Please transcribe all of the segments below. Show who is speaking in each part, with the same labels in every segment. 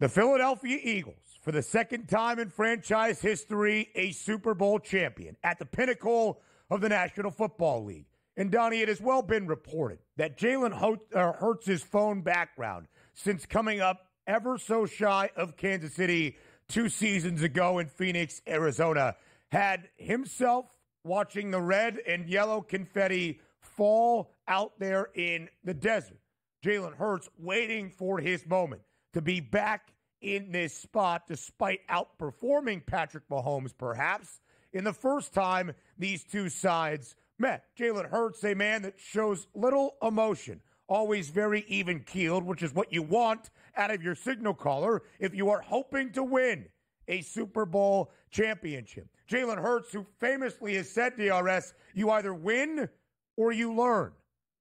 Speaker 1: The Philadelphia Eagles, for the second time in franchise history, a Super Bowl champion at the pinnacle of the National Football League. And Donnie, it has well been reported that Jalen Hurts' phone background since coming up ever so shy of Kansas City 2 seasons ago in Phoenix, Arizona, had himself watching the red and yellow confetti fall out there in the desert. Jalen Hurts waiting for his moment to be back in this spot despite outperforming Patrick Mahomes, perhaps, in the first time these two sides met. Jalen Hurts, a man that shows little emotion, always very even-keeled, which is what you want out of your signal caller if you are hoping to win a Super Bowl championship. Jalen Hurts, who famously has said, DRS, you either win or you learn.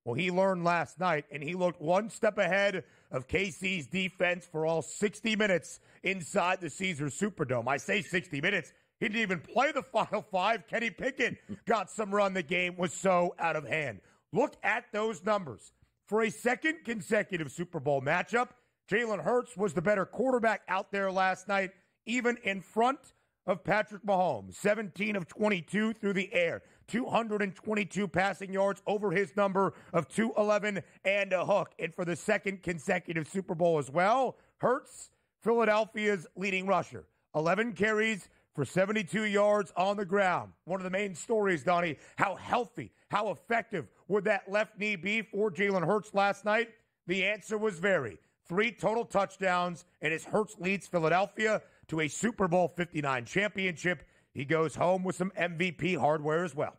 Speaker 1: Well, he learned last night, and he looked one step ahead of KC's defense for all 60 minutes inside the Caesars Superdome. I say 60 minutes. He didn't even play the final 5. Kenny Pickett got some run. The game was so out of hand. Look at those numbers. For a second consecutive Super Bowl matchup, Jalen Hurts was the better quarterback out there last night, even in front of Patrick Mahomes. 17 of 22 through the air. 222 passing yards over his number of 211 and a hook. And for the second consecutive Super Bowl as well, Hurts, Philadelphia's leading rusher. 11 carries for 72 yards on the ground. One of the main stories, Donnie, how healthy, how effective would that left knee be for Jalen Hurts last night? The answer was very. 3 total touchdowns, and as Hurts leads Philadelphia to a Super Bowl 59 championship, he goes home with some MVP hardware as well.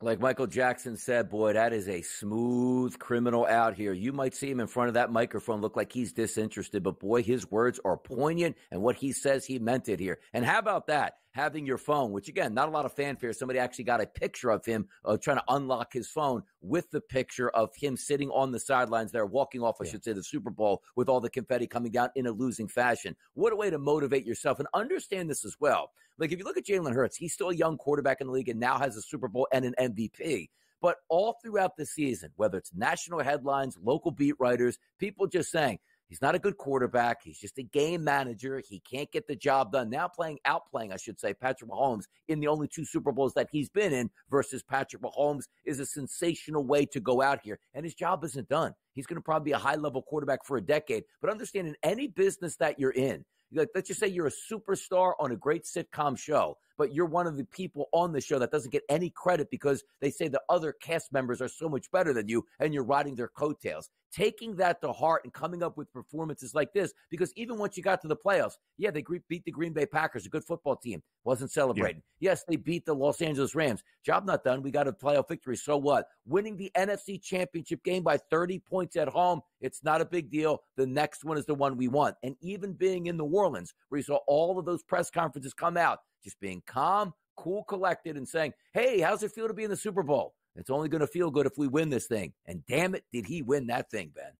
Speaker 2: Like Michael Jackson said, boy, that is a smooth criminal out here. You might see him in front of that microphone look like he's disinterested, but boy, his words are poignant, and what he says, he meant it here. And how about that? Having your phone, which again, not a lot of fanfare. Somebody actually got a picture of him trying to unlock his phone with the picture of him sitting on the sidelines there, walking off, I should say, the Super Bowl with all the confetti coming down in a losing fashion. What a way to motivate yourself, and understand this as well. Like, if you look at Jalen Hurts, he's still a young quarterback in the league and now has a Super Bowl and an MVP. But all throughout the season, whether it's national headlines, local beat writers, people just saying, he's not a good quarterback. He's just a game manager. He can't get the job done. Now outplaying, I should say, Patrick Mahomes in the only 2 Super Bowls that he's been in versus Patrick Mahomes is a sensational way to go out here. And his job isn't done. He's going to probably be a high-level quarterback for a decade. But understand, in any business that you're in, like, let's just say you're a superstar on a great sitcom show, but you're one of the people on the show that doesn't get any credit because they say the other cast members are so much better than you and you're riding their coattails. Taking that to heart and coming up with performances like this, because even once you got to the playoffs, yeah, they beat the Green Bay Packers, a good football team, wasn't celebrating. Yeah. Yes, they beat the Los Angeles Rams. Job not done. We got a playoff victory. So what? Winning the NFC Championship game by 30 points at home, it's not a big deal. The next one is the one we want. And even being in New Orleans, where you saw all of those press conferences come out, just being calm, cool, collected, and saying, hey, how's it feel to be in the Super Bowl? It's only going to feel good if we win this thing. And damn it, did he win that thing, Ben.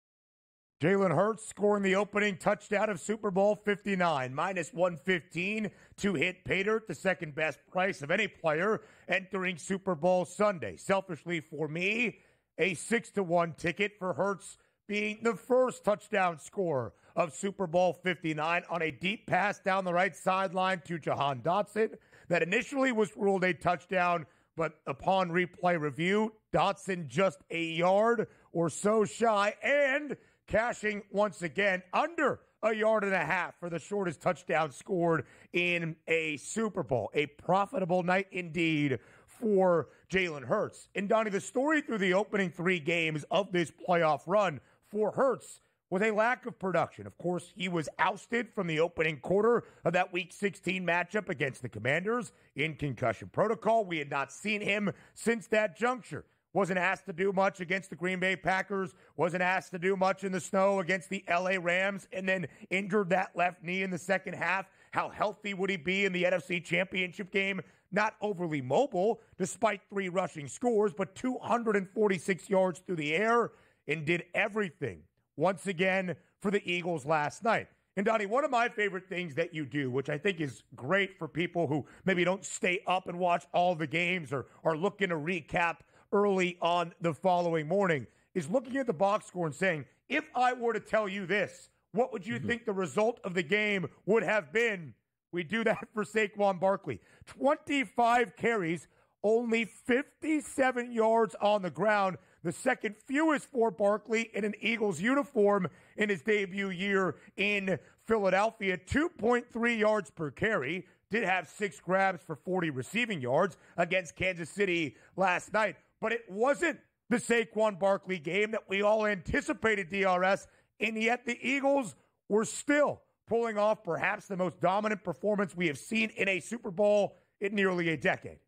Speaker 1: Jalen Hurts scoring the opening touchdown of Super Bowl 59, minus 115 to hit Pater, the second best price of any player entering Super Bowl Sunday. Selfishly for me, a 6-1 ticket for Hurts being the first touchdown scorer of Super Bowl 59 on a deep pass down the right sideline to Jahan Dotson that initially was ruled a touchdown, but upon replay review, Dotson just a yard or so shy and cashing once again under a yard and a half for the shortest touchdown scored in a Super Bowl. A profitable night indeed for Jalen Hurts. And Donnie, the story through the opening 3 games of this playoff run for Hurts with a lack of production. Of course, he was ousted from the opening quarter of that Week 16 matchup against the Commanders in concussion protocol. We had not seen him since that juncture. Wasn't asked to do much against the Green Bay Packers, wasn't asked to do much in the snow against the LA Rams, and then injured that left knee in the second half. How healthy would he be in the NFC Championship game? Not overly mobile, despite 3 rushing scores, but 246 yards through the air, and did everything once again for the Eagles last night. And Donnie, one of my favorite things that you do, which I think is great for people who maybe don't stay up and watch all the games or are looking to recap early on the following morning, is looking at the box score and saying, if I were to tell you this, what would you think the result of the game would have been? We do that for Saquon Barkley. 25 carries, only 57 yards on the ground, the second fewest for Barkley in an Eagles uniform in his debut year in Philadelphia. 2.3 yards per carry. Did have 6 grabs for 40 receiving yards against Kansas City last night. But it wasn't the Saquon Barkley game that we all anticipated, DRS, and yet the Eagles were still pulling off perhaps the most dominant performance we have seen in a Super Bowl in nearly a decade.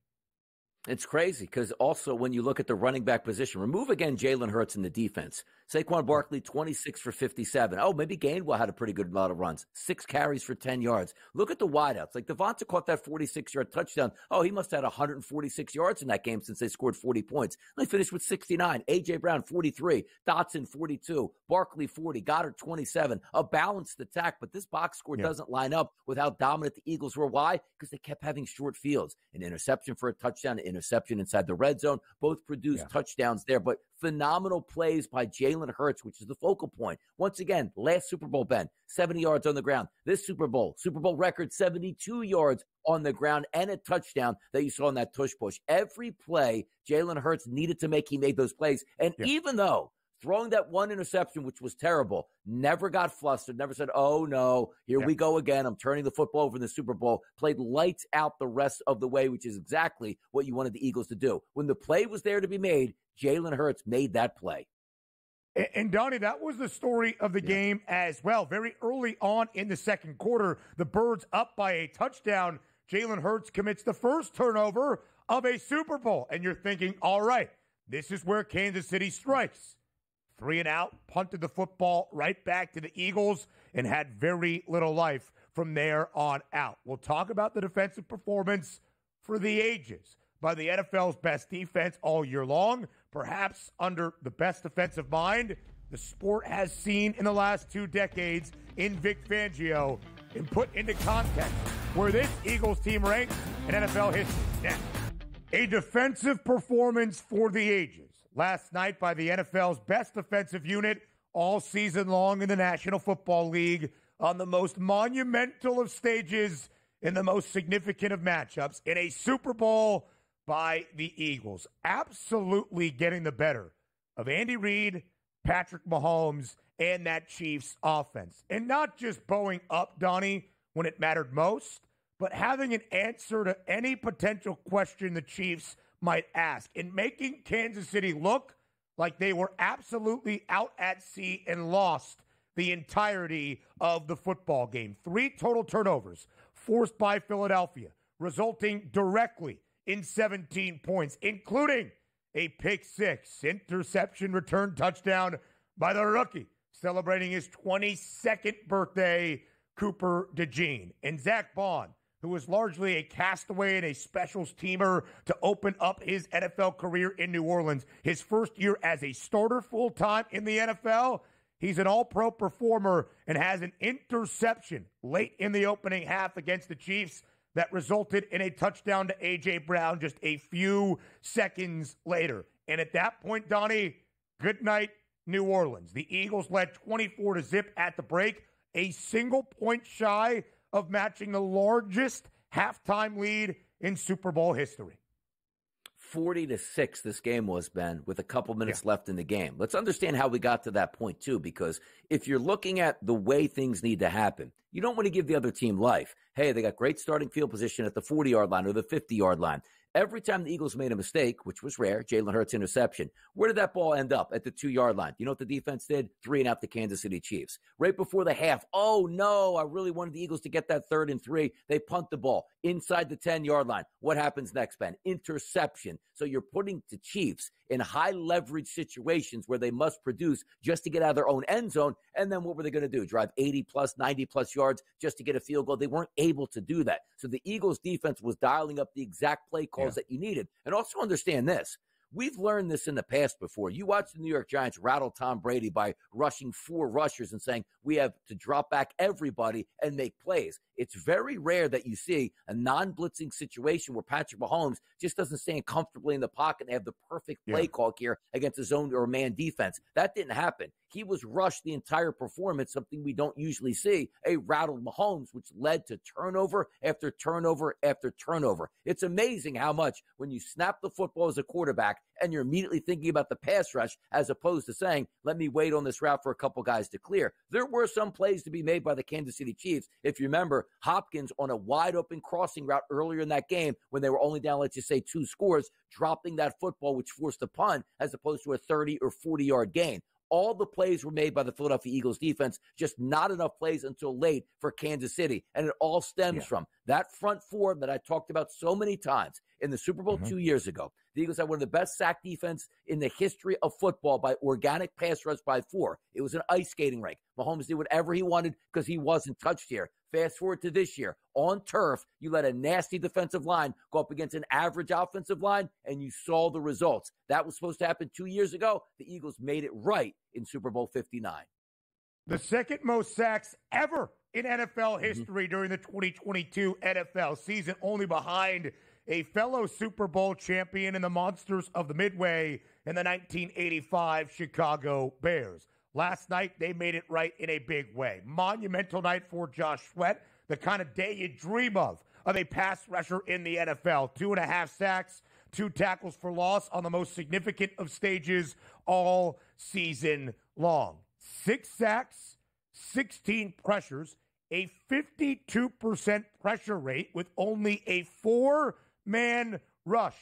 Speaker 2: It's crazy because also when you look at the running back position, remove again Jalen Hurts in the defense. Saquon Barkley, 26 for 57. Oh, maybe Gainwell had a pretty good amount of runs. 6 carries for 10 yards. Look at the wideouts. Like Devonta caught that 46-yard touchdown. Oh, he must have had 146 yards in that game since they scored 40 points. They finished with 69. A.J. Brown, 43. Dotson, 42. Barkley, 40. Goddard, 27. A balanced attack, but this box score doesn't line up with how dominant the Eagles were. Why? Because they kept having short fields. An interception for a touchdown, an interception inside the red zone. Both produced touchdowns there, but phenomenal plays by Jalen Hurts, which is the focal point. Once again, last Super Bowl, Ben, 70 yards on the ground. This Super Bowl record, 72 yards on the ground and a touchdown that you saw in that tush push. Every play Jalen Hurts needed to make, he made those plays. And even though throwing that one interception, which was terrible, never got flustered, never said, oh, no, here we go again. I'm turning the football over in the Super Bowl. Played lights out the rest of the way, which is exactly what you wanted the Eagles to do. When the play was there to be made, Jalen Hurts made that play.
Speaker 1: And Donnie, that was the story of the game as well. Very early on in the second quarter, the Birds up by a touchdown. Jalen Hurts commits the first turnover of a Super Bowl. And you're thinking, all right, this is where Kansas City strikes. 3 and out, punted the football right back to the Eagles and had very little life from there on out. We'll talk about the defensive performance for the ages by the NFL's best defense all year long, perhaps under the best defensive mind the sport has seen in the last 2 decades in Vic Fangio, and put into context where this Eagles team ranks in NFL history. Next, a defensive performance for the ages last night by the NFL's best defensive unit all season long in the National Football League on the most monumental of stages in the most significant of matchups in a Super Bowl by the Eagles. Absolutely getting the better of Andy Reid, Patrick Mahomes, and that Chiefs offense. And not just bowing up, Donnie, when it mattered most, but having an answer to any potential question the Chiefs might ask, and making Kansas City look like they were absolutely out at sea and lost the entirety of the football game. 3 total turnovers forced by Philadelphia, resulting directly in 17 points, including a pick 6 interception return touchdown by the rookie, celebrating his 22nd birthday, Cooper DeJean. And Zach Bond, who was largely a castaway and a specials teamer to open up his NFL career in New Orleans. His first year as a starter full-time in the NFL, he's an all-pro performer and has an interception late in the opening half against the Chiefs that resulted in a touchdown to A.J. Brown just a few seconds later. And at that point, Donnie, good night, New Orleans. The Eagles led 24-0 at the break, a single point shy of matching the largest halftime lead in Super Bowl history.
Speaker 2: 40-6 this game was, Ben, with a couple minutes left in the game. Let's understand how we got to that point, too, because if you're looking at the way things need to happen, you don't want to give the other team life. Hey, they got great starting field position at the 40-yard line or the 50-yard line. Every time the Eagles made a mistake, which was rare, Jalen Hurts interception, where did that ball end up? At the 2-yard line. You know what the defense did? 3 and out the Kansas City Chiefs. Right before the half, oh no, I really wanted the Eagles to get that 3rd and 3. They punt the ball inside the 10-yard line. What happens next, Ben? Interception. So you're putting the Chiefs in high leverage situations where they must produce just to get out of their own end zone. And then what were they going to do? Drive 80 plus, 90 plus yards just to get a field goal? They weren't able to do that. So the Eagles defense was dialing up the exact play calls that you needed. And also understand this. We've learned this in the past before. You watch the New York Giants rattle Tom Brady by rushing 4 rushers and saying, we have to drop back everybody and make plays. It's very rare that you see a non-blitzing situation where Patrick Mahomes just doesn't stand comfortably in the pocket and have the perfect play call here against a zone or man defense. That didn't happen. He was rushed the entire performance, something we don't usually see. A rattled Mahomes, which led to turnover after turnover after turnover. It's amazing how much when you snap the football as a quarterback and you're immediately thinking about the pass rush as opposed to saying, let me wait on this route for a couple guys to clear. There were some plays to be made by the Kansas City Chiefs. If you remember, Hopkins on a wide open crossing route earlier in that game when they were only down, let's just say, 2 scores, dropping that football, which forced a punt as opposed to a 30 or 40-yard gain. All the plays were made by the Philadelphia Eagles defense, just not enough plays until late for Kansas City. And it all stems from that front four that I talked about so many times in the Super Bowl 2 years ago. The Eagles had one of the best sack defense in the history of football by organic pass rush by 4. It was an ice skating rink. Mahomes did whatever he wanted because he wasn't touched here. Fast forward to this year. On turf, you let a nasty defensive line go up against an average offensive line, and you saw the results. That was supposed to happen 2 years ago. The Eagles made it right in Super Bowl 59.
Speaker 1: The second most sacks ever in NFL history during the 2022 NFL season, only behind a fellow Super Bowl champion and the Monsters of the Midway and the 1985 Chicago Bears. Last night, they made it right in a big way. Monumental night for Josh Sweat, the kind of day you dream of a pass rusher in the NFL. 2.5 sacks, 2 tackles for loss on the most significant of stages all season long. 6 sacks, 16 pressures, a 52% pressure rate with only a 4-man rush.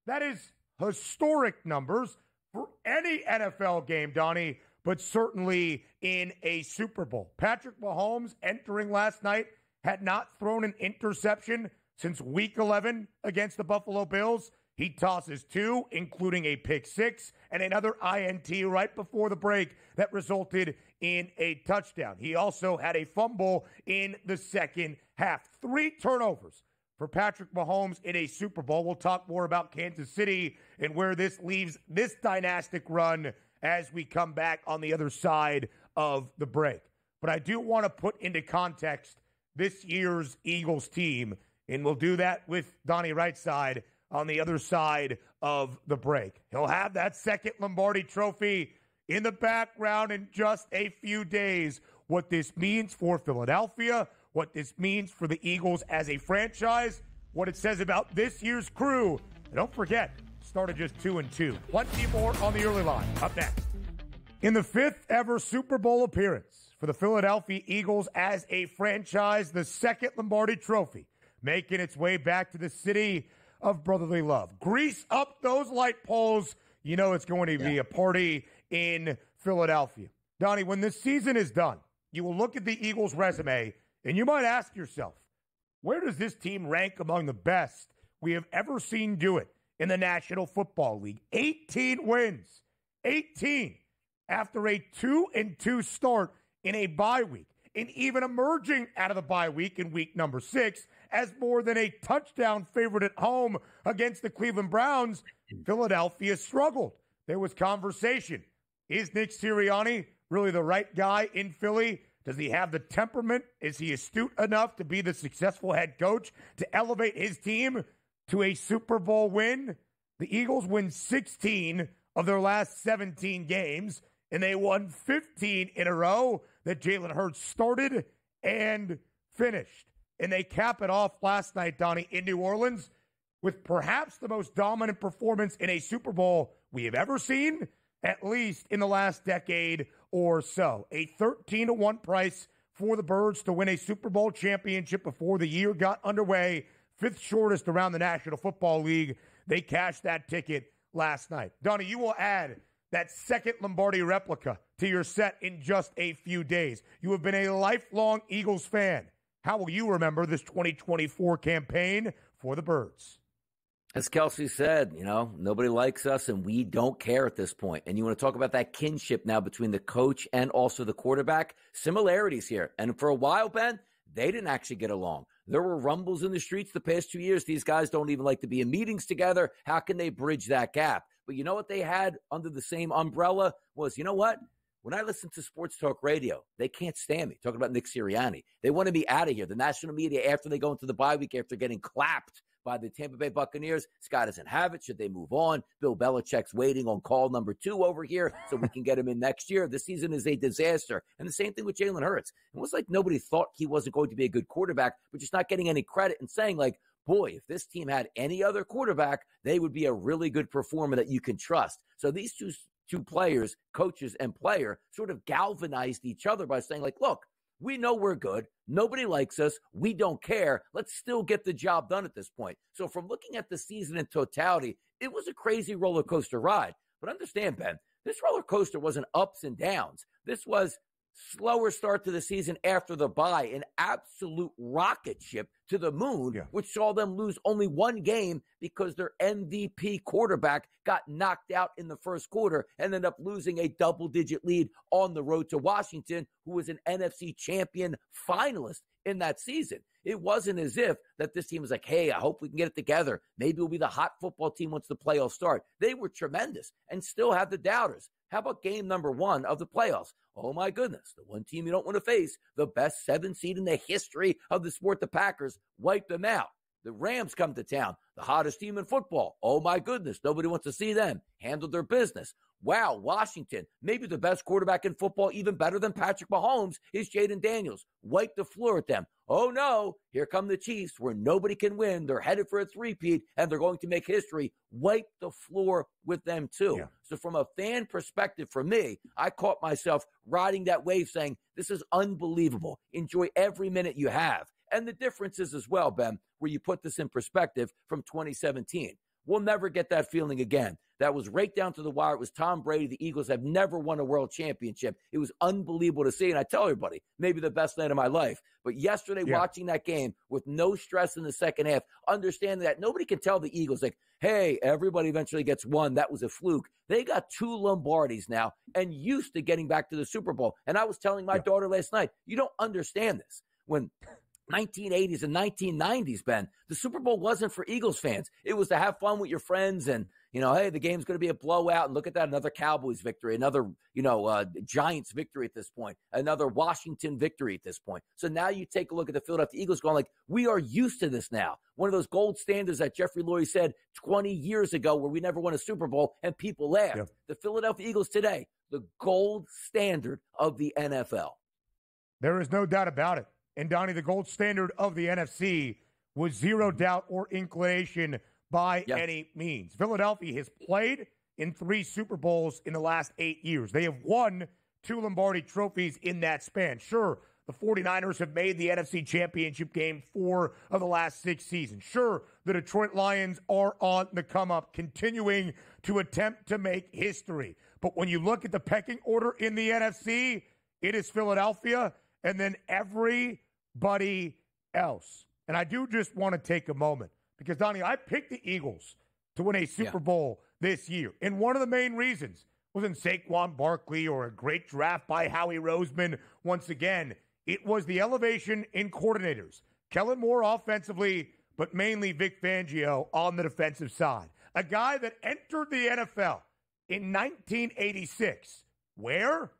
Speaker 1: That is historic numbers for any NFL game, Donnie, but certainly in a Super Bowl. Patrick Mahomes entering last night had not thrown an interception since Week 11 against the Buffalo Bills. He tosses 2, including a pick 6 and another INT right before the break that resulted in a touchdown. He also had a fumble in the second half. 3 turnovers for Patrick Mahomes in a Super Bowl. We'll talk more about Kansas City and where this leaves this dynastic run as we come back on the other side of the break. But I do want to put into context this year's Eagles team, and we'll do that with Donnie Rightside on the other side of the break. He'll have that second Lombardi trophy in the background in just a few days. What this means for Philadelphia, what this means for the Eagles as a franchise, what it says about this year's crew. And don't forget, started just 2-2. Plenty more on the early line. Up next. In the 5th ever Super Bowl appearance for the Philadelphia Eagles as a franchise, the second Lombardi trophy making its way back to the city of brotherly love. Grease up those light poles. You know it's going to be a party in Philadelphia. Donnie, when this season is done, you will look at the Eagles' resume and you might ask yourself, where does this team rank among the best we have ever seen do it in the National Football League? 18 wins. 18 after a 2-2 start in a bye week. And even emerging out of the bye week in week number 6 as more than a touchdown favorite at home against the Cleveland Browns, Philadelphia struggled. There was conversation. Is Nick Sirianni really the right guy in Philly? Does he have the temperament? Is he astute enough to be the successful head coach to elevate his team to a Super Bowl win? The Eagles win 16 of their last 17 games, and they won 15 in a row that Jalen Hurts started and finished. And they cap it off last night, Donnie, in New Orleans with perhaps the most dominant performance in a Super Bowl we have ever seen, at least in the last decade or so. A 13-1 price for the Birds to win a Super Bowl championship before the year got underway. 5th shortest around the National Football League. They cashed that ticket last night. Donnie, you will add that second Lombardi replica to your set in just a few days. You have been a lifelong Eagles fan. How will you remember this 2024 campaign for the Birds?
Speaker 2: As Kelsey said, nobody likes us and we don't care at this point. And you want to talk about that kinship now between the coach and also the quarterback? Similarities here. And for a while, Ben, they didn't actually get along. There were rumbles in the streets the past 2 years. These guys don't even like to be in meetings together. How can they bridge that gap? But you know what they had under the same umbrella was, you know what? When I listen to sports talk radio, they can't stand me. Talking about Nick Sirianni. They want to be out of here. The national media, after they go into the bye week, after getting clapped by the Tampa Bay Buccaneers. Scott doesn't have it. Should they move on? Bill Belichick's waiting on call number 2 over here so we can get him in next year. This season is a disaster. And the same thing with Jalen Hurts. It was like nobody thought he wasn't going to be a good quarterback, but just not getting any credit and saying like, boy, if this team had any other quarterback, they would be a really good performer that you can trust. So these two players, coaches and player, sort of galvanized each other by saying like, look, we know we're good. Nobody likes us. We don't care. Let's still get the job done at this point. So from looking at the season in totality, it was a crazy roller coaster ride. But understand, Ben, this roller coaster wasn't ups and downs. This was slower start to the season after the bye, an absolute rocket ship to the moon, which saw them lose only one game because their MVP quarterback got knocked out in the first quarter and ended up losing a double-digit lead on the road to Washington, who was an NFC champion finalist in that season. It wasn't as if that this team was like, hey, I hope we can get it together. Maybe we'll be the hot football team once the playoffs start. They were tremendous and still have the doubters. How about game number 1 of the playoffs? Oh, my goodness. The one team you don't want to face, the best 7 seed in the history of the sport, the Packers, wiped them out. The Rams come to town, the hottest team in football. Oh, my goodness. Nobody wants to see them. Handled their business. Wow, Washington, maybe the best quarterback in football, even better than Patrick Mahomes, is Jaden Daniels. Wiped the floor at them. Oh, no, here come the Chiefs where nobody can win. They're headed for a three-peat, and they're going to make history. Wipe the floor with them, too. So from a fan perspective, for me, I caught myself riding that wave saying, this is unbelievable. Enjoy every minute you have. And the difference is as well, Ben, where you put this in perspective from 2017. We'll never get that feeling again. That was right down to the wire. It was Tom Brady. The Eagles have never won a world championship. It was unbelievable to see. And I tell everybody, maybe the best night of my life. But yesterday, watching that game with no stress in the second half, understanding that nobody can tell the Eagles, like, hey, everybody eventually gets one. That was a fluke. They got 2 Lombardis now and used to getting back to the Super Bowl. And I was telling my daughter last night, you don't understand this. When 1980s and 1990s, Ben, the Super Bowl wasn't for Eagles fans. It was to have fun with your friends and, you know, hey, the game's going to be a blowout. And look at that, another Cowboys victory, another, Giants victory at this point, another Washington victory at this point. So now you take a look at the Philadelphia Eagles going like, we are used to this now. One of those gold standards that Jeffrey Lurie said 20 years ago where we never won a Super Bowl and people laughed. The Philadelphia Eagles today, the gold standard of the NFL.
Speaker 1: There is no doubt about it. And, Donnie, the gold standard of the NFC was zero doubt or inclination by any means. Philadelphia has played in 3 Super Bowls in the last 8 years. They have won 2 Lombardi trophies in that span. Sure, the 49ers have made the NFC Championship game 4 of the last 6 seasons. Sure, the Detroit Lions are on the come-up, continuing to attempt to make history. But when you look at the pecking order in the NFC, it is Philadelphia and then everybody else. And I do just want to take a moment because, Donnie, I picked the Eagles to win a Super Bowl this year. And one of the main reasons wasn't Saquon Barkley or a great draft by Howie Roseman. Once again, it was the elevation in coordinators. Kellen Moore offensively, but mainly Vic Fangio on the defensive side. A guy that entered the NFL in 1986. Where?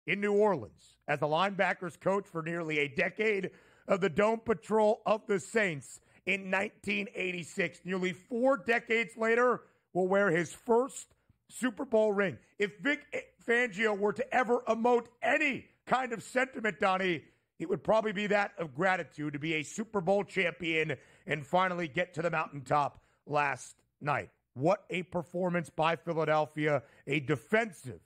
Speaker 1: In New Orleans, as the linebackers coach for nearly a decade of the Dome Patrol of the Saints in 1986. Nearly 4 decades later, will wear his first Super Bowl ring. If Vic Fangio were to ever emote any kind of sentiment, Donnie, it would probably be that of gratitude to be a Super Bowl champion and finally get to the mountaintop last night. What a performance by Philadelphia. A defensive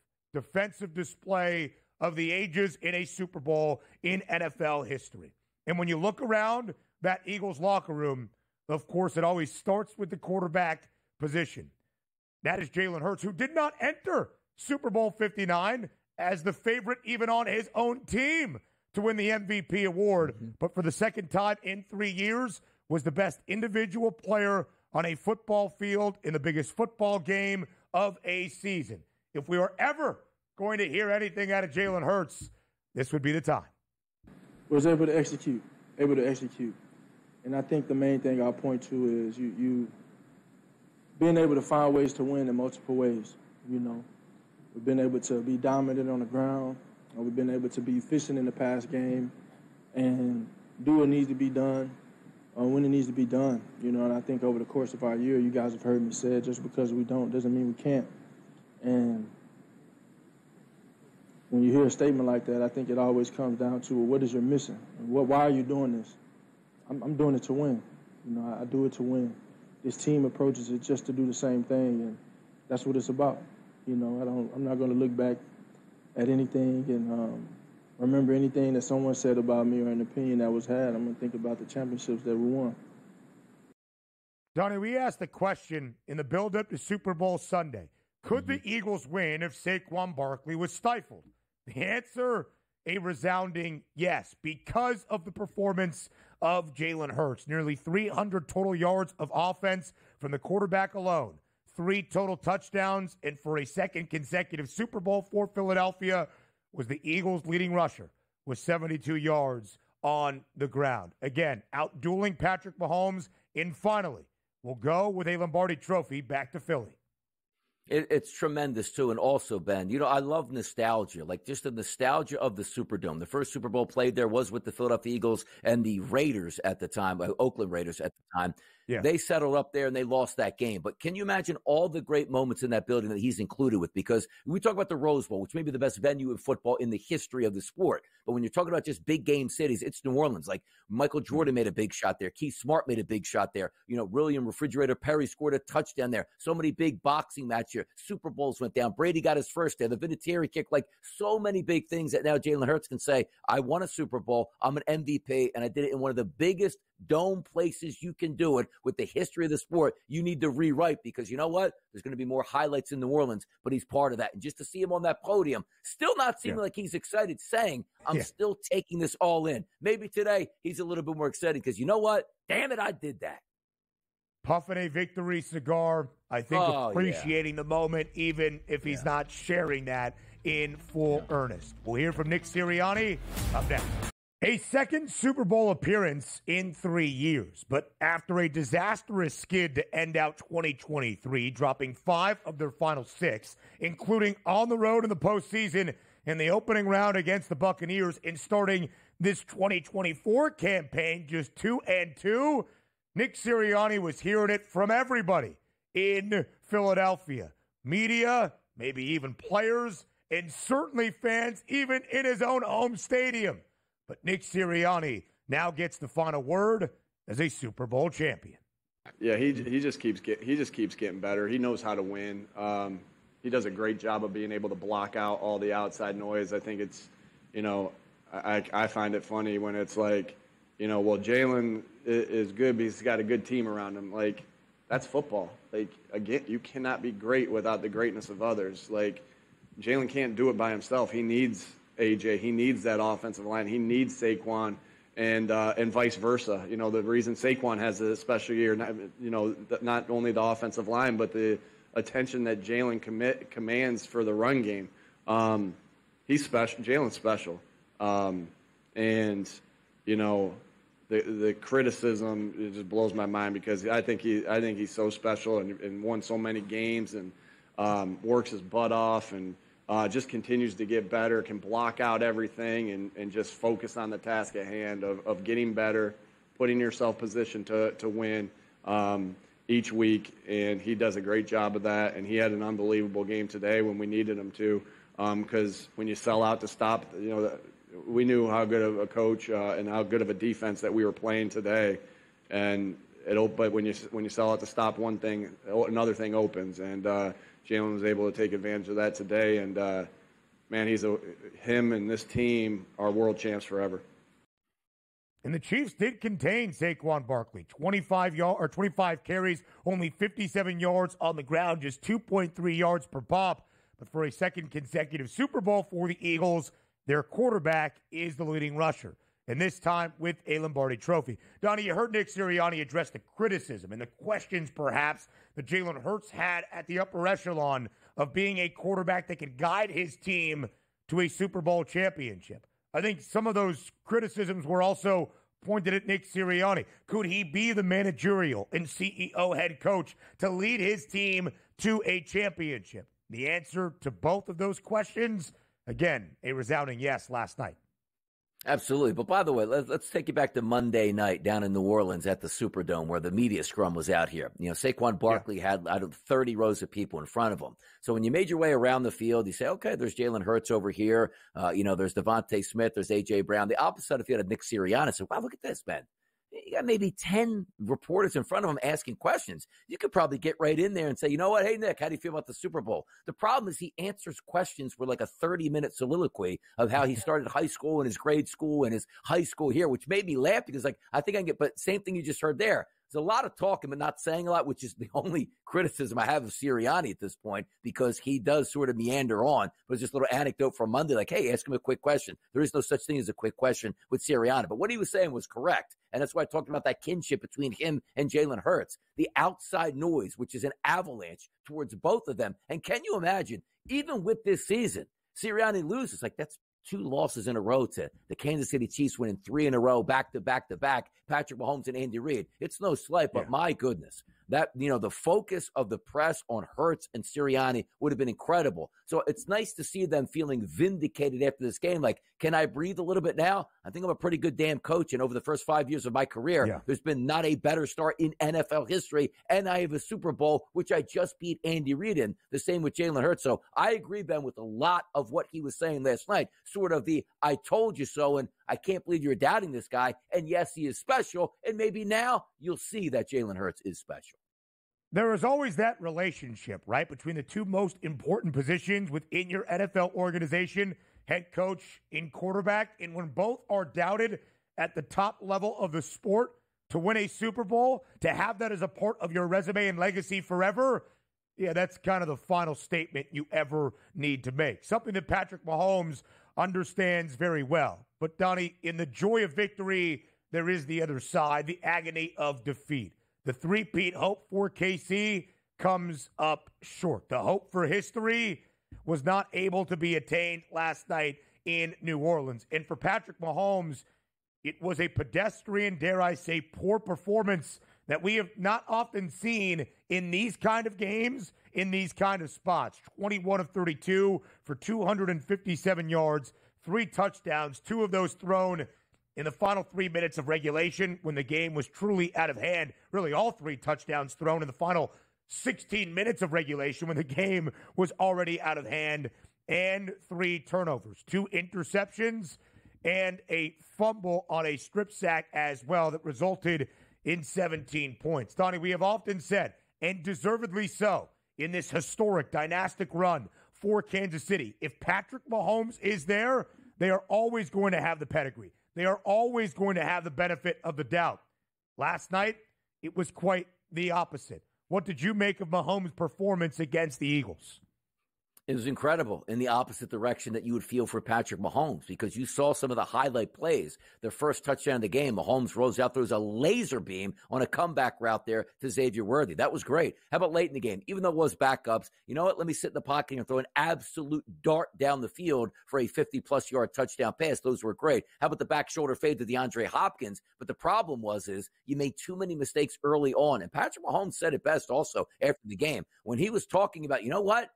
Speaker 1: display of the ages in a Super Bowl in NFL history. And when you look around that Eagles locker room, of course, it always starts with the quarterback position. That is Jalen Hurts, who did not enter Super Bowl 59 as the favorite even on his own team to win the MVP award, but for the second time in 3 years was the best individual player on a football field in the biggest football game of a season. If we were ever going to hear anything out of Jalen Hurts, this would be the time.
Speaker 3: Was able to execute. And I think the main thing I'll point to is you being able to find ways to win in multiple ways. You know, we've been able to be dominant on the ground. We've been able to be efficient in the pass game and do what needs to be done. when it needs to be done. And I think over the course of our year, you guys have heard me say it, just because we don't doesn't mean we can't. And when you hear a statement like that, I think it always comes down to, well, what is your mission? Why are you doing this? I'm doing it to win. I do it to win. This team approaches it just to do the same thing, and that's what it's about. I'm not going to look back at anything and remember anything that someone said about me or an opinion that was had. I'm going to think about the championships that we won.
Speaker 1: Donnie, we asked the question in the build-up to Super Bowl Sunday, could the Eagles win if Saquon Barkley was stifled? The answer, a resounding yes, because of the performance of Jalen Hurts. Nearly 300 total yards of offense from the quarterback alone. 3 total touchdowns, and for a second consecutive Super Bowl for Philadelphia was the Eagles' leading rusher with 72 yards on the ground. Again, outdueling Patrick Mahomes, and finally, we'll go with a Lombardi trophy back to Philly.
Speaker 2: It's tremendous, too. And also, Ben, I love nostalgia, like just the nostalgia of the Superdome. The first Super Bowl played there was with the Philadelphia Eagles and the Raiders at the time, Oakland Raiders at the time. Yeah. They settled up there and they lost that game. But can you imagine all the great moments in that building that he's included with? Because we talk about the Rose Bowl, which may be the best venue in football in the history of the sport. But when you're talking about just big game cities, it's New Orleans. Like Michael Jordan made a big shot there. Keith Smart made a big shot there. William Refrigerator Perry scored a touchdown there. So many big boxing matches. Super Bowls went down. Brady got his first there. The Vinatieri kick. Like so many big things that now Jalen Hurts can say, I won a Super Bowl. I'm an MVP. And I did it in one of the biggest dome places you can do it with the history of the sport. You need to rewrite, because you know what? There's going to be more highlights in New Orleans, but he's part of that. And just to see him on that podium, still not seeming like he's excited, saying, I'm still taking this all in. Maybe today he's a little bit more excited because you know what? Damn it, I did that.
Speaker 1: Puffing a victory cigar, I think appreciating the moment, even if he's not sharing that in full earnest. We'll hear from Nick Sirianni up next. A second Super Bowl appearance in 3 years, but after a disastrous skid to end out 2023, dropping 5 of their final 6, including on the road in the postseason in the opening round against the Buccaneers, and starting this 2024 campaign just 2-2, Nick Sirianni was hearing it from everybody in Philadelphia. Media, maybe even players, and certainly fans, even in his own home stadium. But Nick Sirianni now gets the final word as a Super Bowl champion.
Speaker 4: Yeah, he just keeps getting better. He knows how to win. He does a great job of being able to block out all the outside noise. I think it's, I find it funny when it's like, well, Jalen is good because he's got a good team around him. Like, that's football. Like, again, you cannot be great without the greatness of others. Like, Jalen can't do it by himself. He needs AJ. He needs that offensive line. He needs Saquon, and vice versa. The reason Saquon has a special year, not only the offensive line, but the attention that Jalen commands for the run game. He's special. Jalen's special. The criticism, it just blows my mind, because I think he's so special and won so many games and works his butt off and just continues to get better, can block out everything and just focus on the task at hand of getting better, putting yourself positioned to win each week. And he does a great job of that. And he had an unbelievable game today when we needed him to, because when you sell out to stop, we knew how good of a coach and how good of a defense that we were playing today. But when you sell out to stop one thing, another thing opens. And Jalen was able to take advantage of that today. And man, him and this team are world champs forever.
Speaker 1: And the Chiefs did contain Saquon Barkley. 25 carries, only 57 yards on the ground, just 2.3 yards per pop. But for a second consecutive Super Bowl for the Eagles, their quarterback is the leading rusher, and this time with a Lombardi trophy. Donnie, you heard Nick Sirianni address the criticism and the questions, perhaps, that Jalen Hurts had at the upper echelon of being a quarterback that could guide his team to a Super Bowl championship. I think some of those criticisms were also pointed at Nick Sirianni. Could he be the managerial and CEO head coach to lead his team to a championship? The answer to both of those questions, again, a resounding yes last night.
Speaker 2: Absolutely. But by the way, let's take you back to Monday night down in New Orleans at the Superdome where the media scrum was out here. Saquon Barkley had out of 30 rows of people in front of him. So when you made your way around the field, you say, okay, there's Jalen Hurts over here. There's Devontae Smith. There's A.J. Brown. The opposite of you had Nick Sirianni. So, wow, look at this, man. You got maybe 10 reporters in front of him asking questions. You could probably get right in there and say, you know what? Hey, Nick, how do you feel about the Super Bowl? The problem is he answers questions for like a 30-minute soliloquy of how he started high school and his grade school and his high school here, which made me laugh because, I think I can get, but same thing you just heard there. There's a lot of talking but not saying a lot, which is the only criticism I have of Sirianni at this point because he does sort of meander on. But it's just a little anecdote from Monday, like, hey, ask him a quick question. There is no such thing as a quick question with Sirianni. But what he was saying was correct. And that's why I talked about that kinship between him and Jalen Hurts. The outside noise, which is an avalanche towards both of them. And can you imagine, even with this season, Sirianni loses. Like, that's 2 losses in a row to the Kansas City Chiefs winning 3 in a row, back to back to back, Patrick Mahomes and Andy Reid. It's no slight, but my goodness, that, the focus of the press on Hurts and Sirianni would have been incredible. So it's nice to see them feeling vindicated after this game. Like, can I breathe a little bit now? I think I'm a pretty good damn coach. And over the first 5 years of my career, there's been not a better start in NFL history. And I have a Super Bowl, which I just beat Andy Reid in. The same with Jalen Hurts. So I agree, Ben, with a lot of what he was saying last night. Sort of the I told you so, and I can't believe you're doubting this guy. And yes, he is special. And maybe now you'll see that Jalen Hurts is special.
Speaker 1: There is always that relationship, right, between the 2 most important positions within your NFL organization, head coach and quarterback. And when both are doubted at the top level of the sport, to win a Super Bowl, to have that as a part of your resume and legacy forever, that's kind of the final statement you ever need to make. Something that Patrick Mahomes understands very well. But, Donnie, in the joy of victory, there is the other side, the agony of defeat. The three-peat hope for KC comes up short. The hope for history was not able to be attained last night in New Orleans. And for Patrick Mahomes, it was a pedestrian, dare I say, poor performance that we have not often seen in these kind of games, in these kind of spots. 21 of 32 for 257 yards, 3 touchdowns, 2 of those thrown in the final 3 minutes of regulation when the game was truly out of hand. Really, all 3 touchdowns thrown in the final 16 minutes of regulation when the game was already out of hand. And 3 turnovers, 2 interceptions, and a fumble on a strip sack as well that resulted in 17 points. Donnie, we have often said, and deservedly so, in this historic dynastic run for Kansas City, if Patrick Mahomes is there, they are always going to have the pedigree. They are always going to have the benefit of the doubt. Last night, it was quite the opposite. What did you make of Mahomes' performance against the Eagles?
Speaker 2: It was incredible in the opposite direction that you would feel for Patrick Mahomes because you saw some of the highlight plays. Their first touchdown of the game, Mahomes rolls out. There was a laser beam on a comeback route there to Xavier Worthy. That was great. How about late in the game? Even though it was backups, you know what? Let me sit in the pocket and throw an absolute dart down the field for a 50-plus yard touchdown pass. Those were great. How about the back shoulder fade to DeAndre Hopkins? But the problem is you made too many mistakes early on. And Patrick Mahomes said it best also after the game when he was talking about, you know what?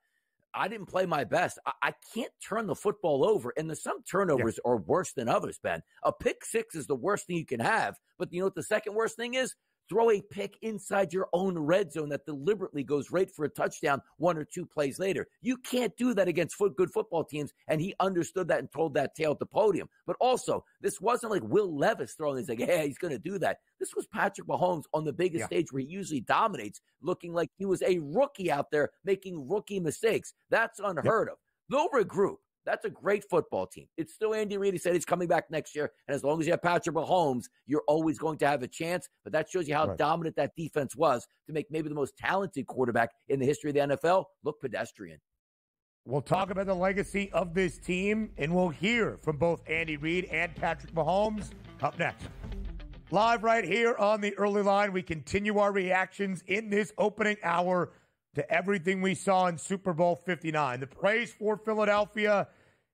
Speaker 2: I didn't play my best. I can't turn the football over. And some turnovers are worse than others, Ben. A pick six is the worst thing you can have. But you know what the second worst thing is? Throw a pick inside your own red zone that deliberately goes right for a touchdown 1 or 2 plays later. You can't do that against good football teams, and he understood that and told that tale at the podium. But also, this wasn't like Will Levis throwing this like, yeah, he's going to do that. This was Patrick Mahomes on the biggest stage where he usually dominates, looking like he was a rookie out there making rookie mistakes. That's unheard of. They'll regroup. That's a great football team. It's still Andy Reid. He said he's coming back next year. And as long as you have Patrick Mahomes, you're always going to have a chance. But that shows you how dominant that defense was to make maybe the most talented quarterback in the history of the NFL look pedestrian.
Speaker 1: We'll talk about the legacy of this team, and we'll hear from both Andy Reid and Patrick Mahomes up next. Live right here on the early line, we continue our reactions in this opening hour to everything we saw in Super Bowl 59. The praise for Philadelphia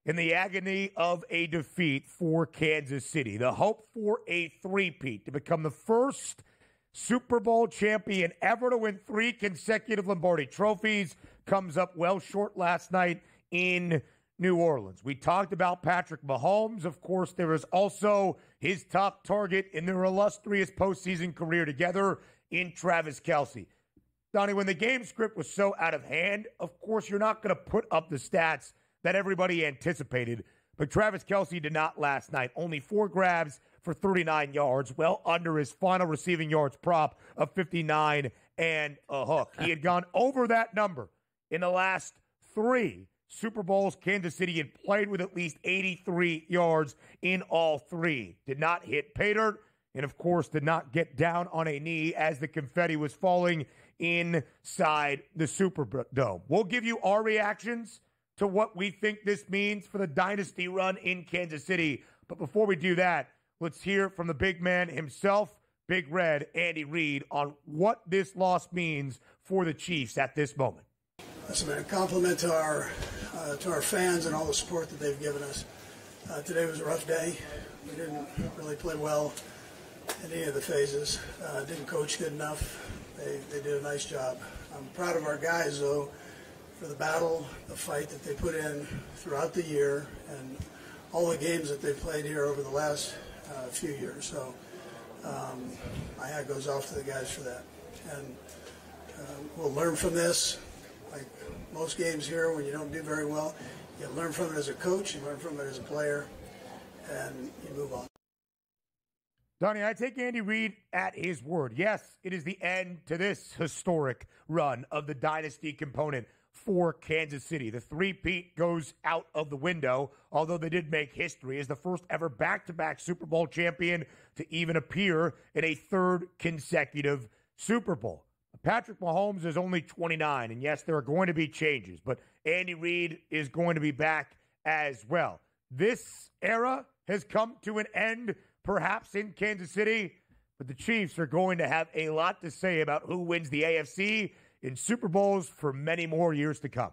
Speaker 1: and the agony of a defeat for Kansas City. The hope for a three-peat to become the first Super Bowl champion ever to win 3 consecutive Lombardi trophies comes up well short last night in New Orleans. We talked about Patrick Mahomes. Of course, there is also his top target in their illustrious postseason career together in Travis Kelce. Donnie, when the game script was so out of hand, of course, you're not going to put up the stats that everybody anticipated. But Travis Kelce did not last night. Only 4 grabs for 39 yards, well under his final receiving yards prop of 59 and a hook. He had gone over that number in the last 3 Super Bowls. Kansas City had played with at least 83 yards in all 3. Did not hit pay dirt, and of course did not get down on a knee as the confetti was falling inside the Superdome. We'll give you our reactions to what we think this means for the dynasty run in Kansas City. But before we do that, let's hear from the big man himself, Big Red, Andy Reid, on what this loss means for the Chiefs at this moment.
Speaker 5: Listen, man, a compliment to our fans and all the support that they've given us. Today was a rough day. We didn't really play well in any of the phases. Didn't coach good enough. They did a nice job. I'm proud of our guys, though, for the battle, the fight that they put in throughout the year and all the games that they've played here over the last few years. So my hat goes off to the guys for that. And we'll learn from this. Like most games here, when you don't do very well, you learn from it as a coach, you learn from it as a player, and you move on.
Speaker 1: Donnie, I take Andy Reid at his word. Yes, it is the end to this historic run of the dynasty component for Kansas City. The three-peat goes out of the window, although they did make history as the first ever back-to-back Super Bowl champion to even appear in a 3rd consecutive Super Bowl. Patrick Mahomes is only 29, and yes, there are going to be changes, but Andy Reid is going to be back as well. This era has come to an end, perhaps in Kansas City, but the Chiefs are going to have a lot to say about who wins the AFC in Super Bowls for many more years to come.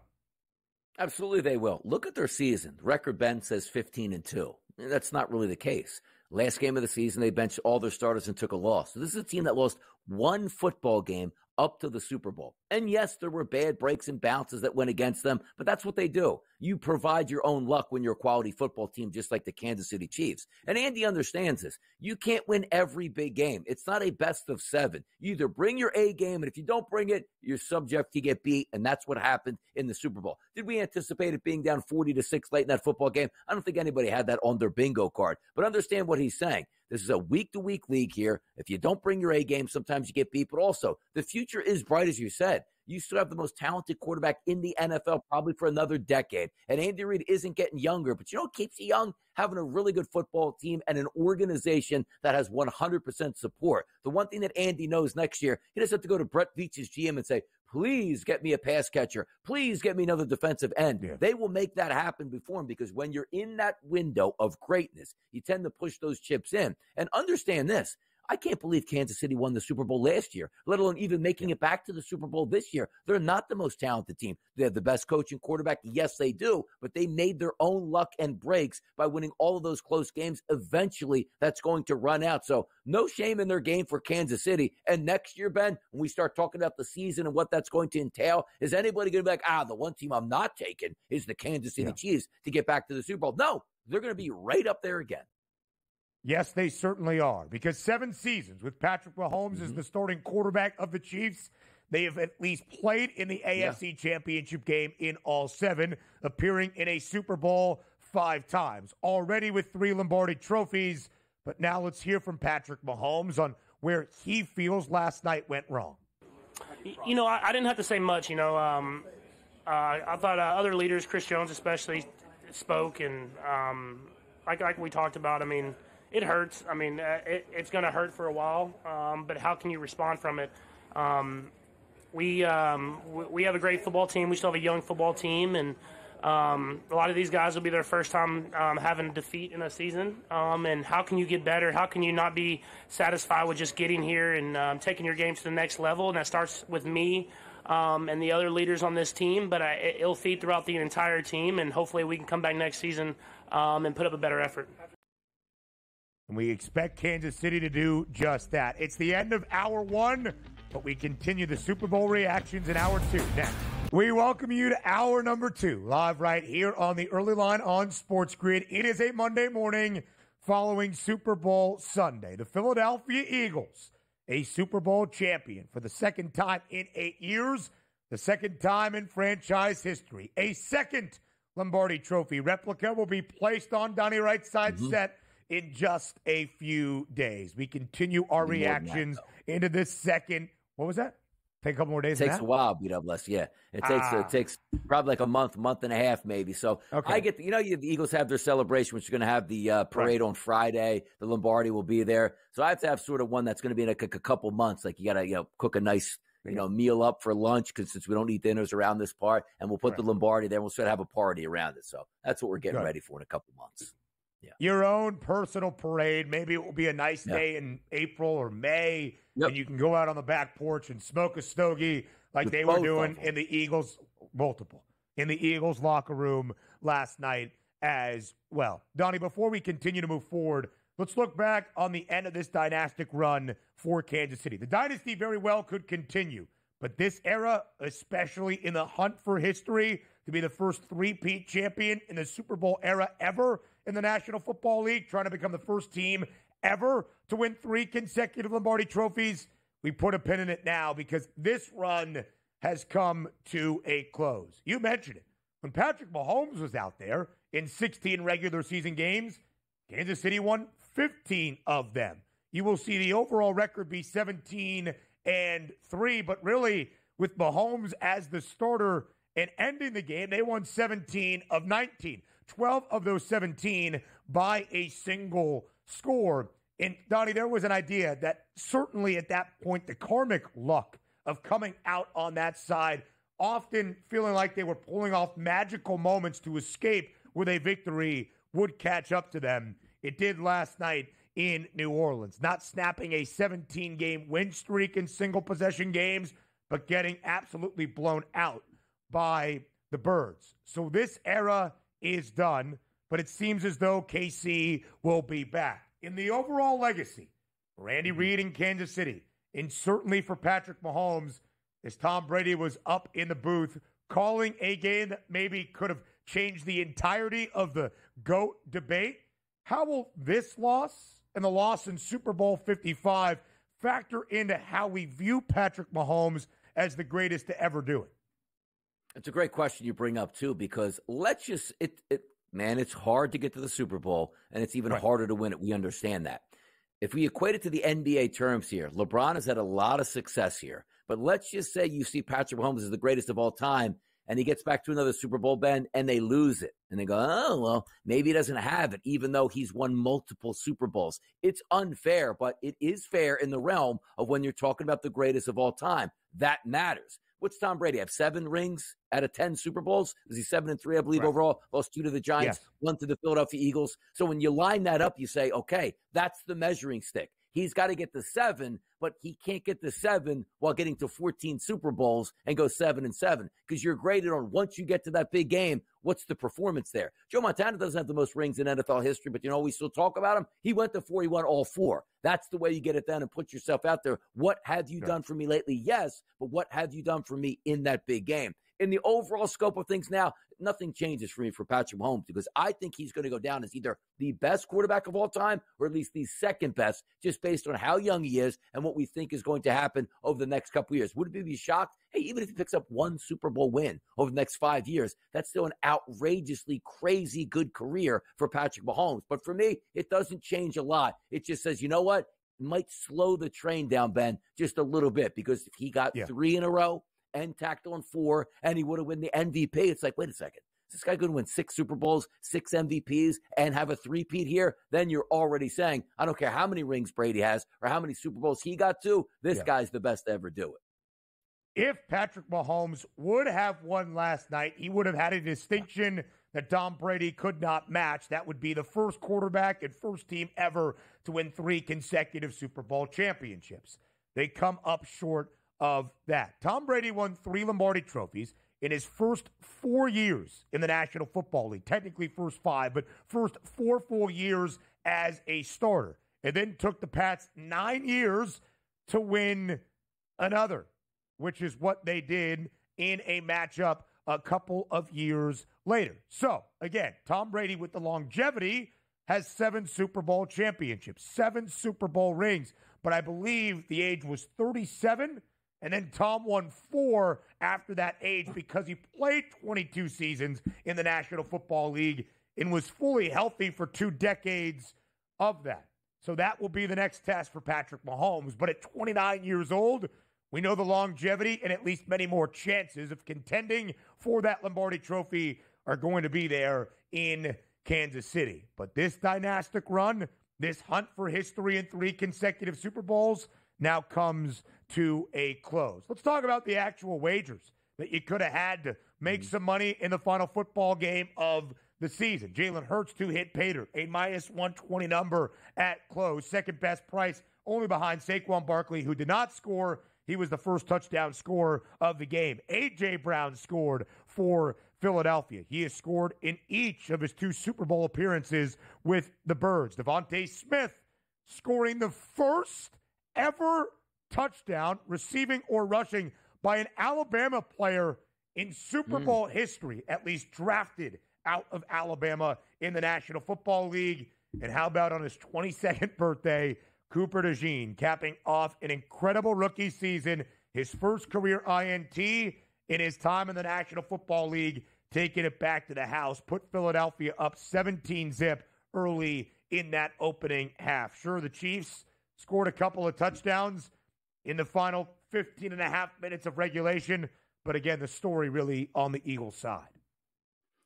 Speaker 2: Absolutely they will. Look at their season. The record, Ben, says 15-2. That's not really the case. Last game of the season, they benched all their starters and took a loss. So this is a team that lost 1 football game up to the Super Bowl. And yes, there were bad breaks and bounces that went against them, but that's what they do. You provide your own luck when you're a quality football team, just like the Kansas City Chiefs. And Andy understands this. You can't win every big game. It's not a best of 7. You either bring your A game, and if you don't bring it, you're subject to get beat, and that's what happened in the Super Bowl. Did we anticipate it being down 40-6 late in that football game? I don't think anybody had that on their bingo card, but understand what he's saying. This is a week-to-week league here. If you don't bring your A game, sometimes you get beat. But also, the future is bright, as you said. You still have the most talented quarterback in the NFL probably for another decade. And Andy Reid isn't getting younger. But you know what keeps you young? Having a really good football team and an organization that has 100% support. The one thing that Andy knows next year, he doesn't have to go to Brett Veach's GM and say, please get me a pass catcher. Please get me another defensive end. Yeah. They will make that happen before him because when you're in that window of greatness, you tend to push those chips in. And understand this. I can't believe Kansas City won the Super Bowl last year, let alone even making it back to the Super Bowl this year. They're not the most talented team. They have the best coach and quarterback. Yes, they do, but they made their own luck and breaks by winning all of those close games. Eventually, that's going to run out. So no shame in their game for Kansas City. And next year, Ben, when we start talking about the season and what that's going to entail, is anybody going to be like, the one team I'm not taking is the Kansas City Chiefs to get back to the Super Bowl? No, they're going to be right up there again.
Speaker 1: Yes, they certainly are, because 7 seasons with Patrick Mahomes as the starting quarterback of the Chiefs, they have at least played in the AFC Championship game in all 7, appearing in a Super Bowl 5 times, already with 3 Lombardi trophies. But now let's hear from Patrick Mahomes on where he feels last night went wrong.
Speaker 6: You know, I didn't have to say much. I thought other leaders, Chris Jones especially, spoke, and like we talked about, I mean, it hurts. I mean, it's going to hurt for a while, but how can you respond from it? We have a great football team. We still have a young football team, and a lot of these guys will be their first time having a defeat in a season. And how can you get better? How can you not be satisfied with just getting here and taking your game to the next level? And that starts with me and the other leaders on this team, but it'll feed throughout the entire team, and hopefully we can come back next season and put up a better effort.
Speaker 1: And we expect Kansas City to do just that. It's the end of Hour 1, but we continue the Super Bowl reactions in Hour 2 next. We welcome you to hour number 2, live right here on the early line on SportsGrid. It is a Monday morning following Super Bowl Sunday. The Philadelphia Eagles, a Super Bowl champion for the second time in 8 years, the second time in franchise history. A second Lombardi Trophy replica will be placed on Donnie Rightside set in just a few days. We continue our reactions into this second. What was that? Take a couple more days.
Speaker 2: It takes a while, BWS. Yeah, it takes probably like a month and a half, maybe. So I get the Eagles have their celebration, which is going to have the parade on Friday. The Lombardi will be there, so I have to have sort of one that's going to be in like a couple months. Like you got to cook a nice meal up for lunch because since we don't eat dinners around this part, and we'll put the Lombardi there. We'll sort of have a party around it. So that's what we're getting ready for in a couple months. Yeah.
Speaker 1: Your own personal parade. Maybe it will be a nice day in April or May, and you can go out on the back porch and smoke a stogie like they were doing in the Eagles, in the Eagles locker room last night as well. Donnie, before we continue to move forward, let's look back on the end of this dynastic run for Kansas City. The dynasty very well could continue, but this era, especially in the hunt for history, to be the first three-peat champion in the Super Bowl era ever in the National Football League, trying to become the first team ever to win 3 consecutive Lombardi trophies. We put a pin in it now because this run has come to a close. You mentioned it. When Patrick Mahomes was out there in 16 regular season games, Kansas City won 15 of them. You will see the overall record be 17-3, but really with Mahomes as the starter and ending the game, they won 17 of 19. 12 of those 17 by a single score. And, Donnie, there was an idea that certainly at that point, the karmic luck of coming out on that side, often feeling like they were pulling off magical moments to escape with a victory, would catch up to them. It did last night in New Orleans, not snapping a 17-game win streak in single-possession games, but getting absolutely blown out by the Birds. So this era is done, but it seems as though KC will be back. In the overall legacy for Andy Reid in Kansas City, and certainly for Patrick Mahomes, as Tom Brady was up in the booth calling a game that maybe could have changed the entirety of the GOAT debate, how will this loss and the loss in Super Bowl 55 factor into how we view Patrick Mahomes as the greatest to ever do it?
Speaker 2: It's a great question you bring up, too, because it's hard to get to the Super Bowl, and it's even harder to win it. We understand that. If we equate it to the NBA terms here, LeBron has had a lot of success here. But let's just say you see Patrick Mahomes as the greatest of all time, and he gets back to another Super Bowl, Ben, and they lose it. And they go, oh, well, maybe he doesn't have it, even though he's won multiple Super Bowls. It's unfair, but it is fair in the realm of when you're talking about the greatest of all time. That matters. What's Tom Brady have? 7 rings out of 10 Super Bowls? Was he 7-3, I believe, overall? Lost 2 to the Giants, 1 to the Philadelphia Eagles. So when you line that up, you say, okay, that's the measuring stick. He's got to get to 7, but he can't get to 7 while getting to 14 Super Bowls and go 7-7 because you're graded on once you get to that big game, what's the performance there? Joe Montana doesn't have the most rings in NFL history, but we still talk about him. He went to 4, he won all 4. That's the way you get it done and put yourself out there. What have you done for me lately? Yes, but what have you done for me in that big game? In the overall scope of things now, nothing changes for me for Patrick Mahomes because I think he's going to go down as either the best quarterback of all time or at least the second best, just based on how young he is and what we think is going to happen over the next couple years. Would it be shocked? Hey, even if he picks up 1 Super Bowl win over the next 5 years, that's still an outrageously crazy good career for Patrick Mahomes. But for me, it doesn't change a lot. It just says, you know what? It might slow the train down, Ben, just a little bit because if he got 3 in a row, and tacked on 4, and he would have won the MVP. It's like, wait a second. Is this guy going to win 6 Super Bowls, 6 MVPs, and have a three-peat here? Then you're already saying, I don't care how many rings Brady has or how many Super Bowls he got to, this guy's the best to ever do it.
Speaker 1: If Patrick Mahomes would have won last night, he would have had a distinction that Tom Brady could not match. That would be the first quarterback and first team ever to win 3 consecutive Super Bowl championships. They come up short of that. Tom Brady won 3 Lombardi trophies in his first 4 years in the National Football League. Technically first 5, but first 4 full years as a starter. It then took the Pats 9 years to win another, which is what they did in a matchup a couple of years later. So, again, Tom Brady with the longevity has 7 Super Bowl championships, 7 Super Bowl rings. But I believe the age was 37, and then Tom won 4 after that age because he played 22 seasons in the National Football League and was fully healthy for 2 decades of that. So that will be the next test for Patrick Mahomes. But at 29 years old, we know the longevity and at least many more chances of contending for that Lombardi Trophy are going to be there in Kansas City. But this dynastic run, this hunt for history in 3 consecutive Super Bowls now comes to a close. Let's talk about the actual wagers that you could have had to make some money in the final football game of the season. Jalen Hurts to hit Pater, a -120 number at close. Second best price, only behind Saquon Barkley, who did not score. He was the first touchdown scorer of the game. A.J. Brown scored for Philadelphia. He has scored in each of his 2 Super Bowl appearances with the Birds. Devontae Smith scoring the first ever touchdown, receiving or rushing, by an Alabama player in Super Bowl history, at least drafted out of Alabama in the National Football League. And how about on his 22nd birthday, Cooper DeJean capping off an incredible rookie season, his first career INT in his time in the National Football League, taking it back to the house, put Philadelphia up 17-zip early in that opening half. Sure, the Chiefs scored a couple of touchdowns in the final 15 and a half minutes of regulation, but again, the story really on the Eagles' side.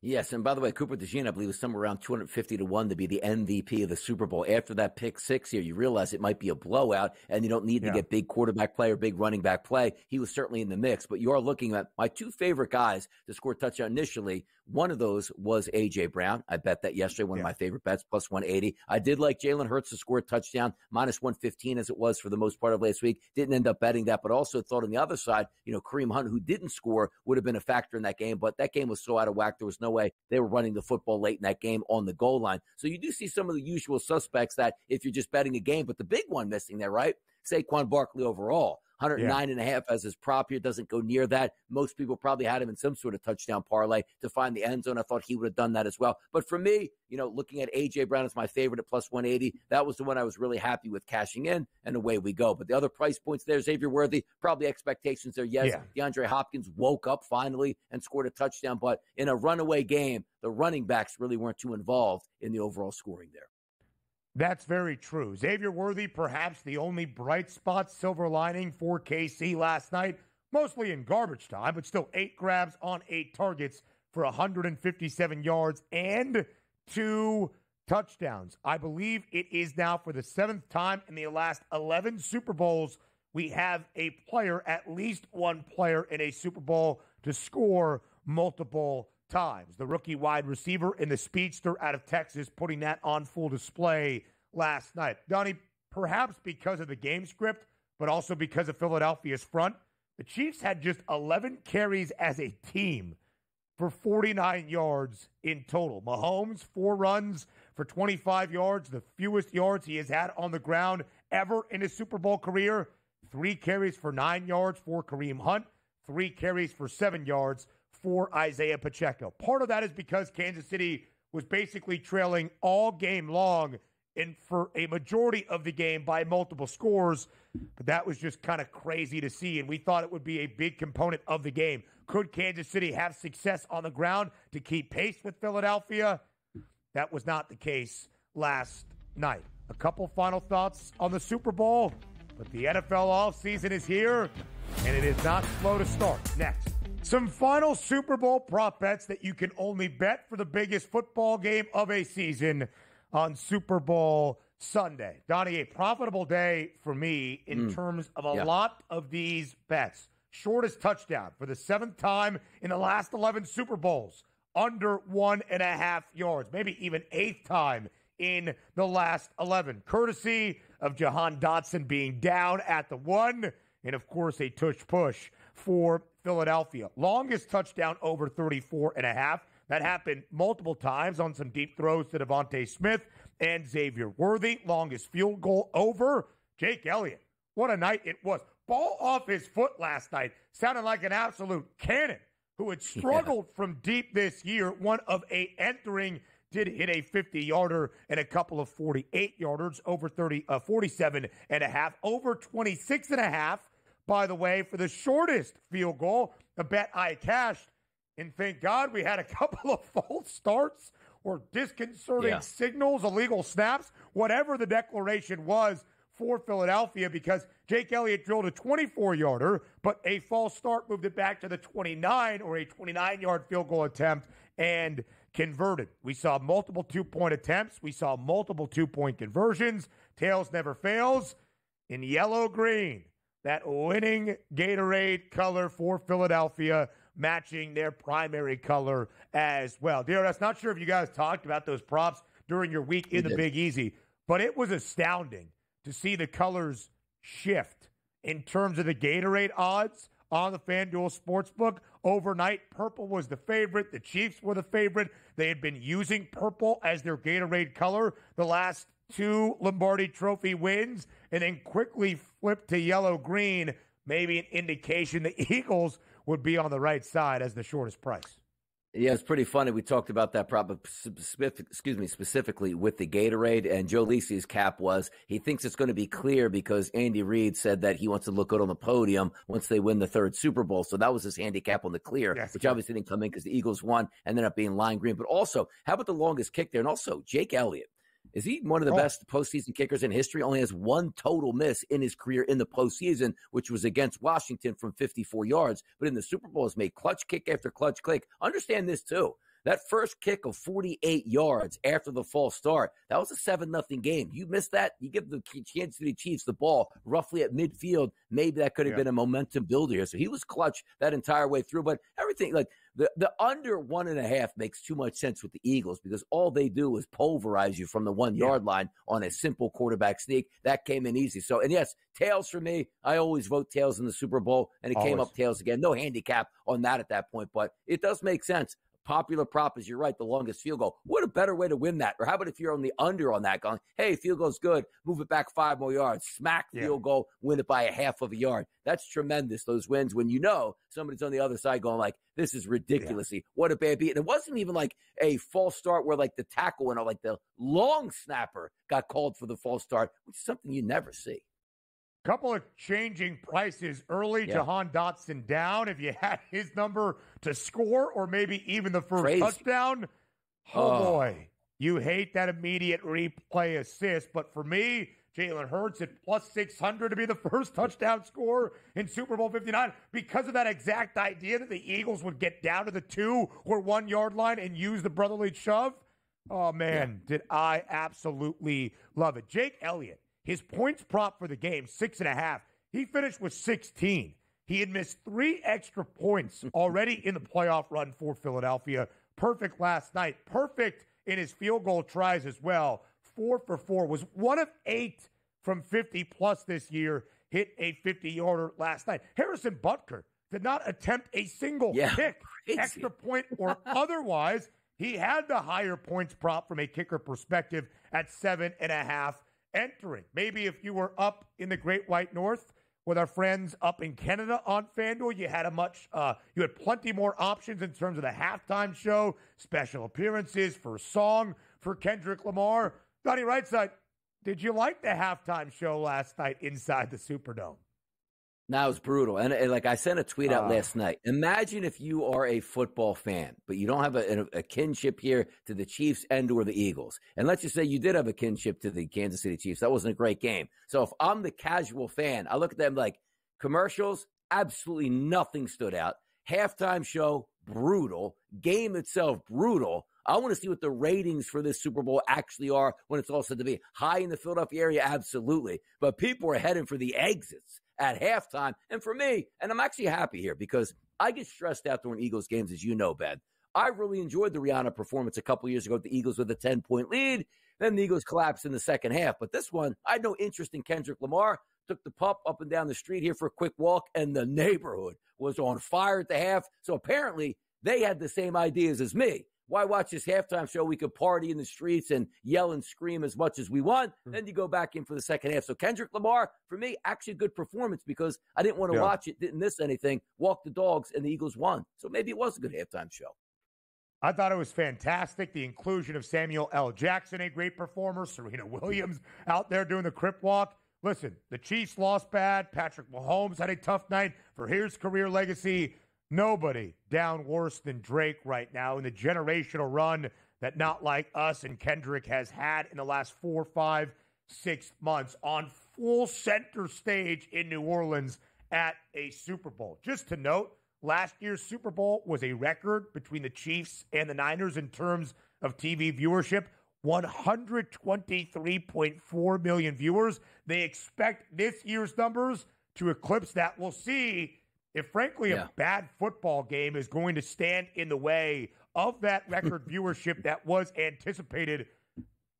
Speaker 2: Yes, and by the way, Cooper DeJean, I believe, was somewhere around 250-1 to be the MVP of the Super Bowl. After that pick 6 here, you realize it might be a blowout, and you don't need to get big quarterback play or big running back play. He was certainly in the mix, but you are looking at my 2 favorite guys to score a touchdown initially. One of those was A.J. Brown. I bet that yesterday, one of my favorite bets, plus 180. I did like Jalen Hurts to score a touchdown, minus 115 as it was for the most part of last week. Didn't end up betting that, but also thought on the other side, Kareem Hunt, who didn't score, would have been a factor in that game, but that game was so out of whack, there was no way they were running the football late in that game on the goal line. So you do see some of the usual suspects that if you're just betting a game, but the big one missing there, right? Saquon Barkley overall. 109.5 as his prop here, doesn't go near that. Most people probably had him in some sort of touchdown parlay to find the end zone. I thought he would have done that as well. But for me, looking at A.J. Brown as my favorite at plus 180, that was the one I was really happy with cashing in, and away we go. But the other price points there, Xavier Worthy, probably expectations there. Yes, DeAndre Hopkins woke up finally and scored a touchdown. But in a runaway game, the running backs really weren't too involved in the overall scoring there.
Speaker 1: That's very true. Xavier Worthy, perhaps the only bright spot, silver lining for KC last night, mostly in garbage time, but still 8 grabs on 8 targets for 157 yards and 2 touchdowns. I believe it is now for the 7th time in the last 11 Super Bowls we have a player, at least one player in a Super Bowl, to score multiple times. The rookie wide receiver in the speedster out of Texas, putting that on full display last night. Donnie, perhaps because of the game script, but also because of Philadelphia's front, the Chiefs had just 11 carries as a team for 49 yards in total. Mahomes, 4 runs for 25 yards, the fewest yards he has had on the ground ever in his Super Bowl career. 3 carries for 9 yards for Kareem Hunt, 3 carries for 7 yards for Isaiah Pacheco. Part of that is because Kansas City was basically trailing all game long and for a majority of the game by multiple scores, but that was just kind of crazy to see, and we thought it would be a big component of the game. Could Kansas City have success on the ground to keep pace with Philadelphia? That was not the case last night. A couple final thoughts on the Super Bowl, but the NFL offseason is here, and it is not slow to start. Next, some final Super Bowl prop bets that you can only bet for the biggest football game of a season on Super Bowl Sunday. Donnie, a profitable day for me in terms of a lot of these bets. Shortest touchdown for the 7th time in the last 11 Super Bowls, under 1.5 yards, maybe even 8th time in the last 11, courtesy of Jahan Dotson being down at the 1, and of course a tush push for Philadelphia. Longest touchdown over 34.5. That happened multiple times on some deep throws to Devontae Smith and Xavier Worthy. Longest field goal over Jake Elliott What a night it was. Ball off his foot last night. Sounded like an absolute cannon who had struggled from deep this year. 1 of 8 entering. Did hit a 50-yarder and a couple of 48-yarders, over 47.5, over 26.5, by the way, for the shortest field goal, a bet I cashed. And thank God we had a couple of false starts or disconcerting signals, illegal snaps, whatever the declaration was for Philadelphia, because Jake Elliott drilled a 24-yarder, but a false start moved it back to the 29 or a 29-yard field goal attempt and converted. We saw multiple 2-point attempts. We saw multiple 2-point conversions. Tails never fails. In yellow-green, that winning Gatorade color for Philadelphia, matching their primary color as well. DRS, not sure if you guys talked about those props during your week in the Big Easy, but it was astounding to see the colors shift in terms of the Gatorade odds on the FanDuel Sportsbook. Overnight, purple was the favorite. The Chiefs were the favorite. They had been using purple as their Gatorade color the last 2 Lombardi Trophy wins, and then quickly flipped to yellow-green, maybe an indication the Eagles would be on the right side as the shortest price.
Speaker 2: Yeah, it's pretty funny. We talked about that prop, specifically with the Gatorade, and Joe Lisi's cap was he thinks it's going to be clear because Andy Reid said that he wants to look good on the podium once they win the 3rd Super Bowl. So that was his handicap on the clear, which obviously didn't come in because the Eagles won and ended up being lime green. But also, how about the longest kick there? And also, Jake Elliott. Is he one of the best postseason kickers in history? Only has 1 total miss in his career in the postseason, which was against Washington from 54 yards. But in the Super Bowl, has made clutch kick after clutch kick. Understand this, too. That first kick of 48 yards after the false start, that was a 7-0 game. You missed that, you give the Kansas City Chiefs the ball roughly at midfield. Maybe that could have been a momentum builder here. So he was clutch that entire way through. But everything, like the under 1.5 makes too much sense with the Eagles because all they do is pulverize you from the 1-yard line on a simple quarterback sneak. That came in easy. So, and yes, tails for me. I always vote tails in the Super Bowl, and it came up tails again. No handicap on that at that point, but it does make sense. Popular prop is, you're right, the longest field goal. What a better way to win that? Or how about if you're on the under on that, going, hey, field goal's good, move it back 5 more yards, smack field goal, win it by a half of a yard. That's tremendous, those wins, when you know somebody's on the other side going like, this is ridiculously, what a bad beat. And it wasn't even like a false start where like the tackle and like the long snapper got called for the false start, which is something you never see.
Speaker 1: Couple of changing prices early. Jahan Dotson down. If you had his number to score or maybe even the first touchdown, boy, you hate that immediate replay assist. But for me, Jalen Hurts at plus 600 to be the first touchdown scorer in Super Bowl 59 because of that exact idea that the Eagles would get down to the 2 or 1 yard line and use the brotherly shove. Oh, man, did I absolutely love it. Jake Elliott. His points prop for the game, 6.5. He finished with 16. He had missed 3 extra points already in the playoff run for Philadelphia. Perfect last night. Perfect in his field goal tries as well. 4 for 4. Was 1 of 8 from 50-plus this year. Hit a 50-yarder last night. Harrison Butker did not attempt a single kick, extra point or otherwise. He had the higher points prop from a kicker perspective at 7.5. entering. Maybe if you were up in the Great White North with our friends up in Canada on FanDuel, you had you had plenty more options in terms of the halftime show, special appearances for song for Kendrick Lamar. Donnie Rightside, did you like the halftime show last night inside the Superdome?
Speaker 2: That was brutal. And like I sent a tweet out last night. Imagine if you are a football fan, but you don't have a kinship here to the Chiefs and or the Eagles. And let's just say you did have a kinship to the Kansas City Chiefs. That wasn't a great game. So if I'm the casual fan, I look at them like commercials, absolutely nothing stood out. Halftime show, brutal. Game itself, brutal. I want to see what the ratings for this Super Bowl actually are when it's all said to be. High in the Philadelphia area, absolutely. But people are heading for the exits at halftime. And for me, and I'm actually happy here because I get stressed out during Eagles games, as you know, Ben. I really enjoyed the Rihanna performance a couple years ago with the Eagles with a 10-point lead. Then the Eagles collapsed in the second half. But this one, I had no interest in Kendrick Lamar. Took the pup up and down the street here for a quick walk, and the neighborhood was on fire at the half. So apparently they had the same ideas as me. Why watch this halftime show? We could party in the streets and yell and scream as much as we want. Then you go back in for the second half. So Kendrick Lamar, for me, actually a good performance because I didn't want to watch it, didn't miss anything, walked the dogs, and the Eagles won. So maybe it was a good halftime show.
Speaker 1: I thought it was fantastic. The inclusion of Samuel L. Jackson, a great performer. Serena Williams out there doing the crip walk. Listen, the Chiefs lost bad. Patrick Mahomes had a tough night for his career legacy. Nobody down worse than Drake right now in the generational run that Not Like Us and Kendrick has had in the last 4, 5, 6 months on full center stage in New Orleans at a Super Bowl. Just to note, last year's Super Bowl was a record between the Chiefs and the Niners in terms of TV viewership. 123.4 million viewers. They expect this year's numbers to eclipse that. We'll see if, frankly, a bad football game is going to stand in the way of that record viewership that was anticipated,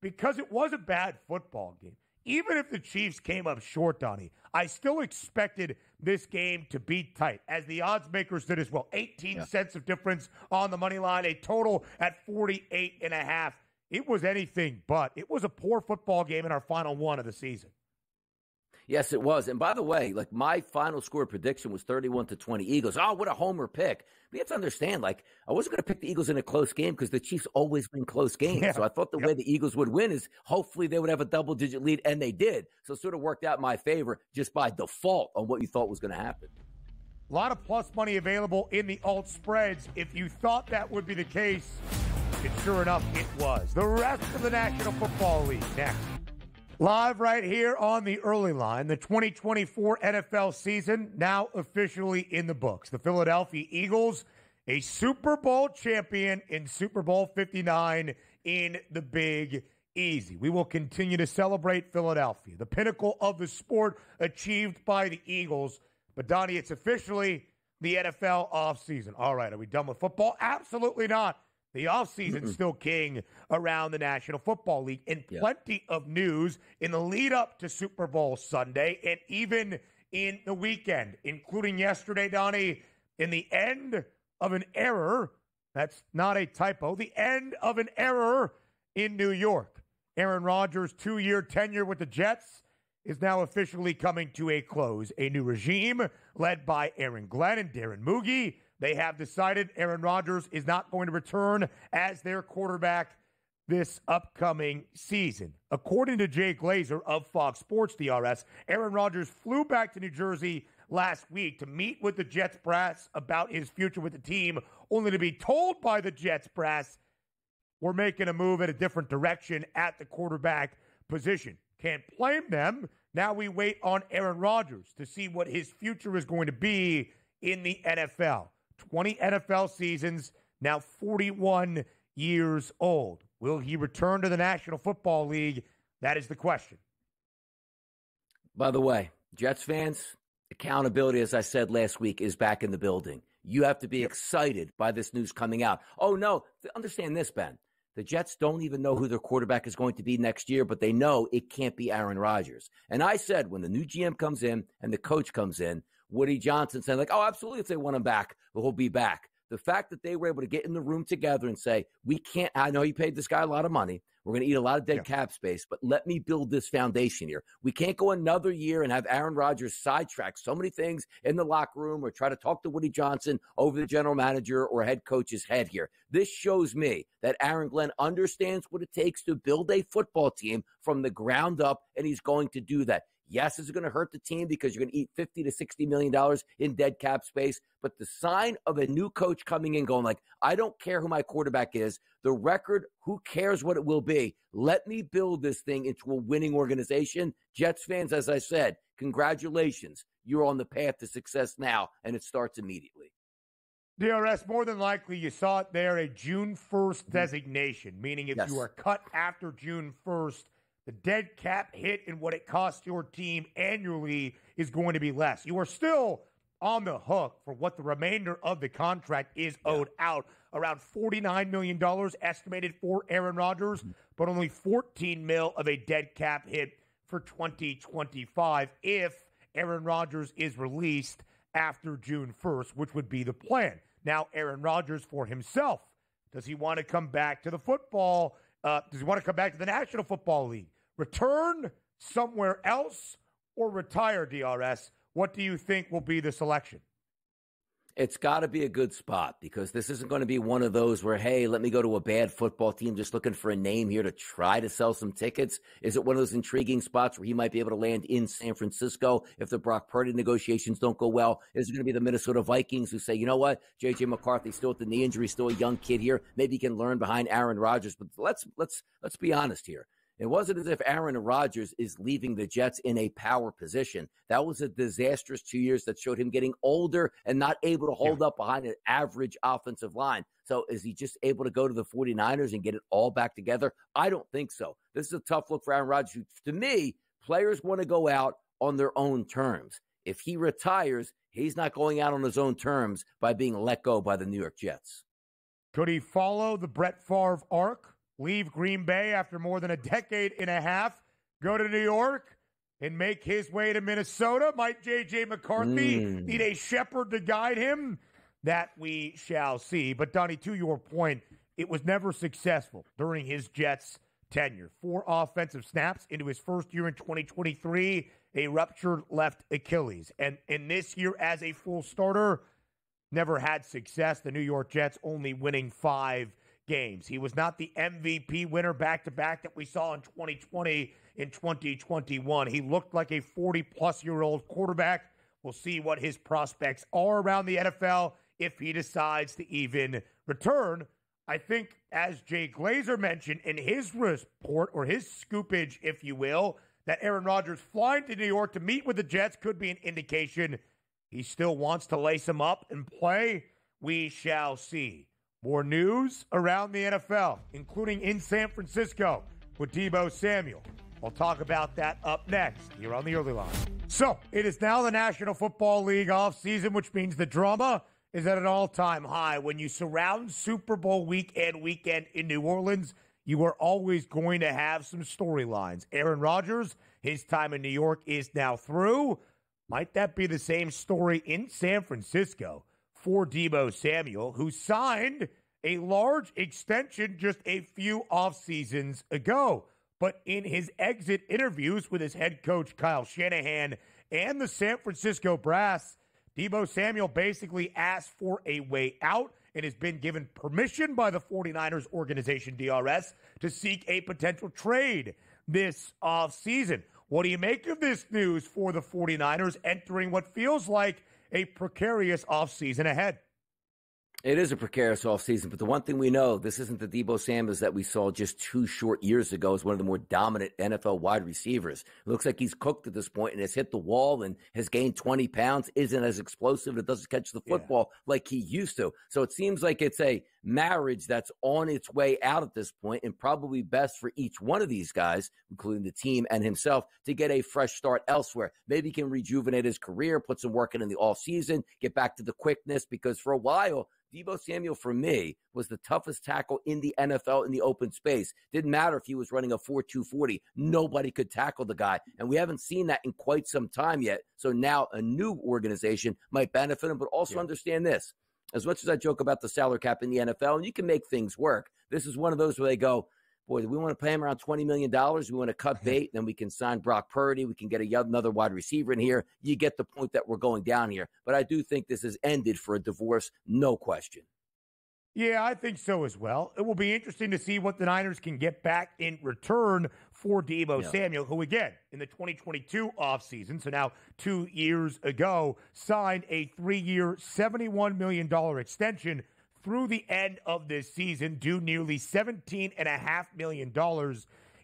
Speaker 1: because it was a bad football game. Even if the Chiefs came up short, Donnie, I still expected this game to be tight, as the odds makers did as well. 18 cents of difference on the money line, a total at 48.5. It was anything but. It was a poor football game in our final one of the season.
Speaker 2: Yes, it was. And by the way, like, my final score prediction was 31-20 Eagles. Oh, what a homer pick. But you have to understand, like, I wasn't going to pick the Eagles in a close game because the Chiefs always win close games. Yeah. So I thought the way the Eagles would win is hopefully they would have a double-digit lead, and they did. So it sort of worked out in my favor just by default on what you thought was going to happen.
Speaker 1: A lot of plus money available in the alt spreads. If you thought that would be the case, and sure enough, it was. The rest of the National Football League next. Live right here on the early line, the 2024 NFL season now officially in the books. The Philadelphia Eagles, a Super Bowl champion in Super Bowl 59 in the Big Easy. We will continue to celebrate Philadelphia, the pinnacle of the sport achieved by the Eagles. But, Donnie, it's officially the NFL offseason. All right, are we done with football? Absolutely not. The offseason's still king around the National Football League, and plenty of news in the lead up to Super Bowl Sunday and even in the weekend, including yesterday, Donnie, in the end of an error. That's not a typo. The end of an error in New York. Aaron Rodgers' 2-year tenure with the Jets is now officially coming to a close. A new regime led by Aaron Glenn and Darren Moogie. They have decided Aaron Rodgers is not going to return as their quarterback this upcoming season. According to Jay Glazer of Fox Sports DRS, Aaron Rodgers flew back to New Jersey last week to meet with the Jets brass about his future with the team, only to be told by the Jets brass, we're making a move in a different direction at the quarterback position. Can't blame them. Now we wait on Aaron Rodgers to see what his future is going to be in the NFL. 20 NFL seasons, now 41 years old. Will he return to the National Football League? That is the question.
Speaker 2: By the way, Jets fans, accountability, as I said last week, is back in the building. You have to be excited by this news coming out. Oh, no, understand this, Ben. The Jets don't even know who their quarterback is going to be next year, but they know it can't be Aaron Rodgers. And I said when the new GM comes in and the coach comes in, Woody Johnson said, like, oh, absolutely, if they want him back, he'll be back. The fact that they were able to get in the room together and say, we can't, I know you paid this guy a lot of money. We're going to eat a lot of dead cap space, but let me build this foundation here. We can't go another year and have Aaron Rodgers sidetrack so many things in the locker room or try to talk to Woody Johnson over the general manager or head coach's head here. This shows me that Aaron Glenn understands what it takes to build a football team from the ground up, and he's going to do that. Yes, it's going to hurt the team because you're going to eat $50 to $60 million in dead cap space. But the sign of a new coach coming in going like, I don't care who my quarterback is. The record, who cares what it will be? Let me build this thing into a winning organization. Jets fans, as I said, congratulations. You're on the path to success now, and it starts immediately.
Speaker 1: DRS, more than likely, you saw it there, a June 1st designation, meaning if you are cut after June 1st, the dead cap hit and what it costs your team annually is going to be less. You are still on the hook for what the remainder of the contract is owed out. Around $49 million estimated for Aaron Rodgers, but only $14 million of a dead cap hit for 2025 if Aaron Rodgers is released after June 1st, which would be the plan. Now, Aaron Rodgers for himself Does he want to come back to the football? Does he want to come back to the National Football League? Return somewhere else or retire, DRS? What do you think will be the selection?
Speaker 2: It's got to be a good spot because this isn't going to be one of those where, hey, let me go to a bad football team just looking for a name here to try to sell some tickets. Is it one of those intriguing spots where he might be able to land in San Francisco if the Brock Purdy negotiations don't go well? Is it going to be the Minnesota Vikings who say, you know what, J.J. McCarthy still with the knee injury, still a young kid here. Maybe he can learn behind Aaron Rodgers. But let's be honest here. It wasn't as if Aaron Rodgers is leaving the Jets in a power position. That was a disastrous 2 years that showed him getting older and not able to hold up behind an average offensive line. So is he just able to go to the 49ers and get it all back together? I don't think so. This is a tough look for Aaron Rodgers. To me, players want to go out on their own terms. If he retires, he's not going out on his own terms by being let go by the New York Jets.
Speaker 1: Could he follow the Brett Favre arc? Leave Green Bay after more than a decade and a half, go to New York, and make his way to Minnesota? Might J.J. McCarthy need a shepherd to guide him? That we shall see. But, Donnie, to your point, it was never successful during his Jets tenure. 4 offensive snaps into his first year in 2023, a ruptured left Achilles. And in this year as a full starter, never had success. The New York Jets only winning 5 games. He was not the MVP winner back-to-back that we saw in 2020 and 2021. He looked like a 40-plus-year-old quarterback. We'll see what his prospects are around the NFL if he decides to even return. I think, as Jay Glazer mentioned in his report, or his scoopage, if you will, that Aaron Rodgers flying to New York to meet with the Jets could be an indication he still wants to lace him up and play. We shall see. More news around the NFL, including in San Francisco with Deebo Samuel. We'll talk about that up next here on the Early Line. So, it is now the National Football League offseason, which means the drama is at an all-time high. When you surround Super Bowl weekend in New Orleans, you are always going to have some storylines. Aaron Rodgers, his time in New York is now through. Might that be the same story in San Francisco for Deebo Samuel, who signed a large extension just a few off seasons ago? But in his exit interviews with his head coach, Kyle Shanahan, and the San Francisco Brass, Deebo Samuel basically asked for a way out and has been given permission by the 49ers organization, DRS, to seek a potential trade this offseason. What do you make of this news for the 49ers entering what feels like a precarious offseason ahead?
Speaker 2: It is a precarious offseason, but the one thing we know, this isn't the Deebo Samuels that we saw just 2 short years ago as one of the more dominant NFL wide receivers. It looks like he's cooked at this point and has hit the wall and has gained 20 pounds, isn't as explosive, it doesn't catch the football like he used to. So it seems like it's a marriage that's on its way out at this point, and probably best for each one of these guys, including the team and himself, to get a fresh start elsewhere. Maybe he can rejuvenate his career, put some work in the offseason, get back to the quickness, because for a while, Deebo Samuel, for me, was the toughest tackle in the NFL in the open space. Didn't matter if he was running a 4.2 40. Nobody could tackle the guy. And we haven't seen that in quite some time yet. So now a new organization might benefit him, but also understand this. As much as I joke about the salary cap in the NFL, and you can make things work, this is one of those where they go, boy, do we want to pay him around $20 million? We want to cut bait, then we can sign Brock Purdy. We can get another wide receiver in here. You get the point that we're going down here. But I do think this is ended for a divorce, no question.
Speaker 1: Yeah, I think so as well. It will be interesting to see what the Niners can get back in return for Deebo Samuel, who, again, in the 2022 offseason, so now 2 years ago, signed a 3-year, $71 million extension through the end of this season, due nearly $17.5 million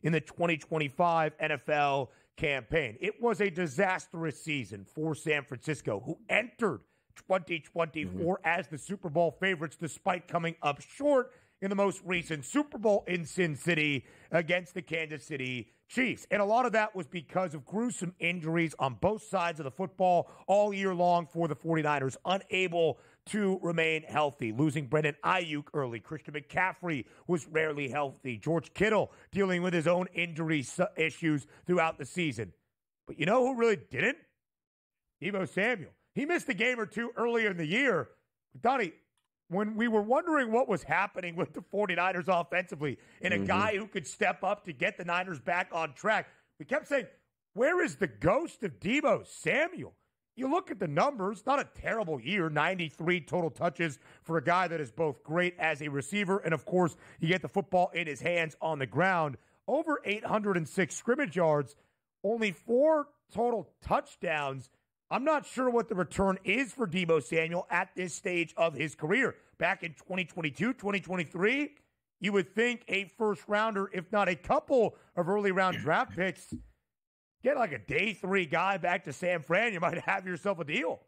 Speaker 1: in the 2025 NFL campaign. It was a disastrous season for San Francisco, who entered 2024 as the Super Bowl favorites, despite coming up short in the most recent Super Bowl in Sin City against the Kansas City Chiefs. And a lot of that was because of gruesome injuries on both sides of the football all year long for the 49ers, unable to remain healthy, losing Brendan Ayuk early. Christian McCaffrey was rarely healthy. George Kittle dealing with his own injury issues throughout the season. But you know who really didn't? Deebo Samuel. He missed a game or two earlier in the year. But Donnie, when we were wondering what was happening with the 49ers offensively and a guy who could step up to get the Niners back on track, we kept saying, where is the ghost of Deebo Samuel? You look at the numbers, not a terrible year, 93 total touches for a guy that is both great as a receiver and, of course, you get the football in his hands on the ground. Over 806 scrimmage yards, only 4 total touchdowns. I'm not sure what the return is for Deebo Samuel at this stage of his career. Back in 2022, 2023, you would think a first-rounder, if not a couple of early-round draft picks, get like a day 3 guy back to San Fran, you might have yourself a deal.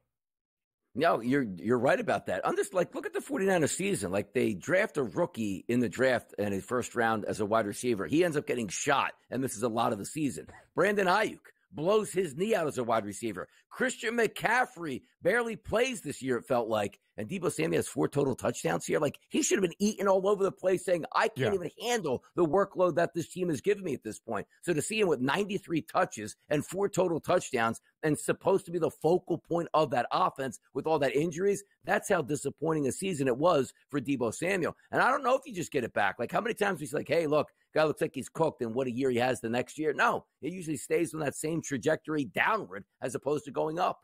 Speaker 2: No, you're right about that. Look at the 49ers season. Like, they draft a rookie in the draft in his first round as a wide receiver. He ends up getting shot and misses a lot of the season. Brandon Ayuk blows his knee out as a wide receiver. Christian McCaffrey barely plays this year, it felt like. And Deebo Samuel has 4 total touchdowns here. Like, he should have been eating all over the place saying, I can't even handle the workload that this team has given me at this point. So to see him with 93 touches and 4 total touchdowns and supposed to be the focal point of that offense with all that injuries, that's how disappointing a season it was for Deebo Samuel. And I don't know if you just get it back. Like, how many times we say, like, hey, look, guy looks like he's cooked, and what a year he has the next year. No, it usually stays on that same trajectory downward as opposed to going up.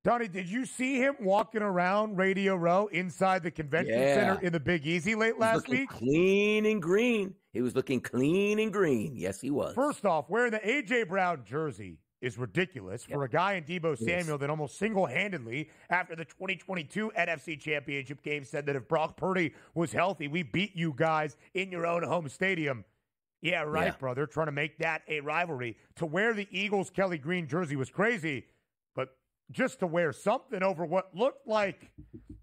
Speaker 1: Donnie, did you see him walking around Radio Row inside the convention center in the Big Easy late last week?
Speaker 2: Clean and green. He was looking clean and green. Yes, he was.
Speaker 1: First off, wearing the A.J. Brown jersey is ridiculous for a guy in Deebo Samuel that almost single-handedly, after the 2022 NFC Championship game, said that if Brock Purdy was healthy, we beat you guys in your own home stadium. Yeah, right, brother. Trying to make that a rivalry. To wear the Eagles Kelly Green jersey was crazy, but just to wear something over what looked like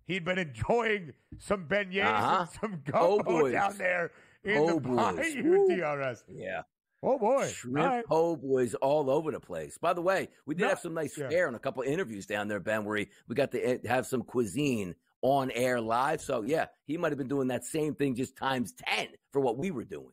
Speaker 1: he'd been enjoying some beignets and some gumbo down there in the Bayou DRS.
Speaker 2: Yeah.
Speaker 1: Oh, boy.
Speaker 2: Shrimp po' boys all over the place. By the way, we did have some nice fare and a couple of interviews down there, Ben, where we got to have some cuisine on air live. So, yeah, he might have been doing that same thing just times 10 for what we were doing.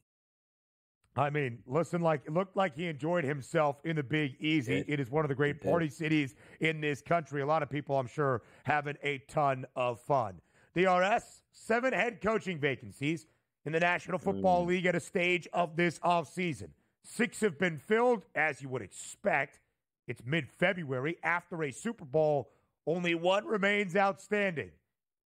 Speaker 1: I mean, listen, it looked like he enjoyed himself in the Big Easy. It is one of the great party cities in this country. A lot of people, I'm sure, having a ton of fun. The RS, 7 head coaching vacancies in the National Football League at a stage of this offseason. 6 have been filled, as you would expect. It's mid-February. After a Super Bowl, only 1 remains outstanding.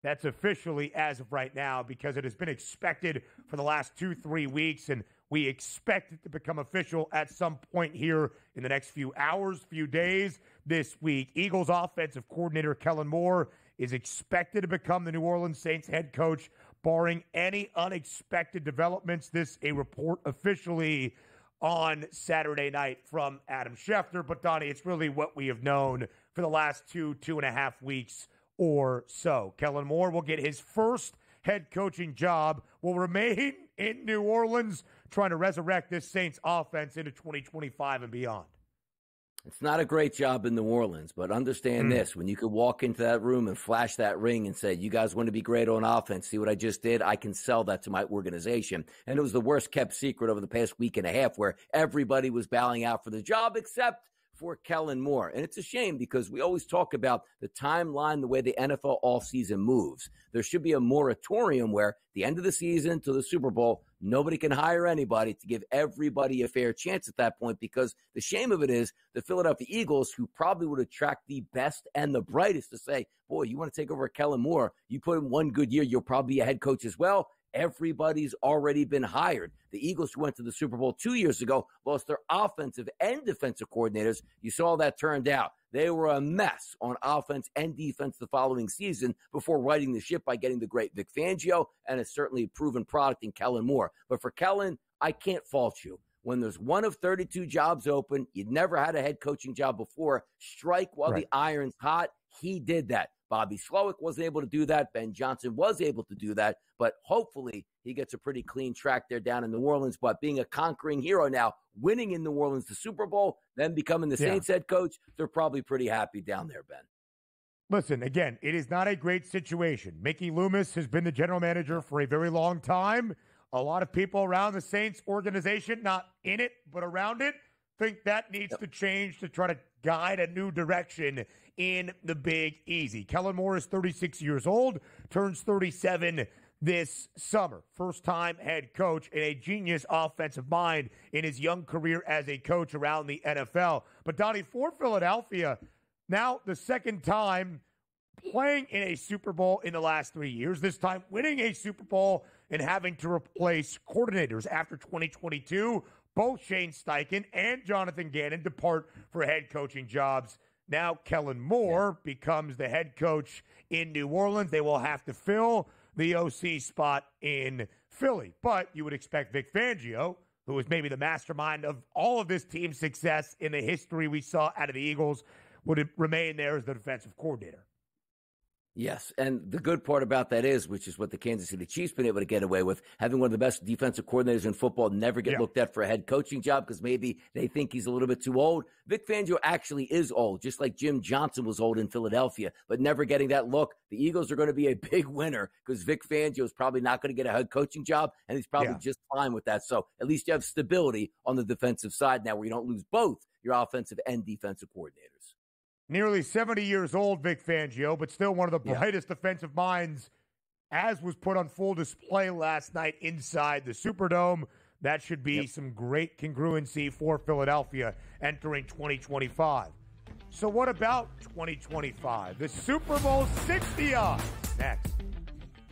Speaker 1: That's officially as of right now because it has been expected for the last 2-3 weeks, and we expect it to become official at some point here in the next few hours, few days this week. Eagles offensive coordinator Kellen Moore is expected to become the New Orleans Saints head coach, barring any unexpected developments. This a report officially on Saturday night from Adam Schefter. But, Donnie, it's really what we have known for the last 2.5 weeks or so. Kellen Moore will get his first head coaching job, will remain in New Orleans, trying to resurrect this Saints offense into 2025 and beyond.
Speaker 2: It's not a great job in New Orleans, but understand this. When you could walk into that room and flash that ring and say, you guys want to be great on offense, see what I just did? I can sell that to my organization. And it was the worst kept secret over the past week and a half where everybody was bowing out for the job except for Kellen Moore. And it's a shame because we always talk about the timeline, the way the NFL offseason moves. There should be a moratorium where the end of the season to the Super Bowl, nobody can hire anybody to give everybody a fair chance at that point, because the shame of it is the Philadelphia Eagles, who probably would attract the best and the brightest to say, boy, you want to take over Kellen Moore, you put in 1 good year, you'll probably be a head coach as well. Everybody's already been hired. The Eagles, who went to the Super Bowl 2 years ago, lost their offensive and defensive coordinators. You saw that turned out. They were a mess on offense and defense the following season before righting the ship by getting the great Vic Fangio, and it's certainly a proven product in Kellen Moore. But for Kellen, I can't fault you. When there's 1 of 32 jobs open, you'd never had a head coaching job before, strike while the iron's hot. He did that. Bobby Slowick wasn't able to do that. Ben Johnson was able to do that. But hopefully he gets a pretty clean track there down in New Orleans. But being a conquering hero now, winning in New Orleans the Super Bowl, then becoming the Saints head coach, they're probably pretty happy down there, Ben.
Speaker 1: Listen, again, it is not a great situation. Mickey Loomis has been the general manager for a very long time. A lot of people around the Saints organization, not in it, but around it, think that needs to change to try to guide a new direction in the Big Easy. Kellen Moore is 36 years old, turns 37 this summer. First-time head coach and a genius offensive mind in his young career as a coach around the NFL. But Donnie, for Philadelphia, now the second time playing in a Super Bowl in the last 3 years, this time winning a Super Bowl and having to replace coordinators after 2022. Both Shane Steichen and Jonathan Gannon depart for head coaching jobs. Now Kellen Moore becomes the head coach in New Orleans. They will have to fill the OC spot in Philly. But you would expect Vic Fangio, who is maybe the mastermind of all of this team's success in the history we saw out of the Eagles, would remain there as the defensive coordinator.
Speaker 2: Yes, and the good part about that is, which is what the Kansas City Chiefs been able to get away with, having one of the best defensive coordinators in football never get looked at for a head coaching job because maybe they think he's a little bit too old. Vic Fangio actually is old, just like Jim Johnson was old in Philadelphia, but never getting that look. The Eagles are going to be a big winner because Vic Fangio is probably not going to get a head coaching job, and he's probably just fine with that. So at least you have stability on the defensive side now where you don't lose both your offensive and defensive coordinators.
Speaker 1: Nearly 70 years old, Vic Fangio, but still one of the brightest defensive minds, as was put on full display last night inside the Superdome. That should be some great congruency for Philadelphia entering 2025. So what about 2025? The Super Bowl 60 odds next.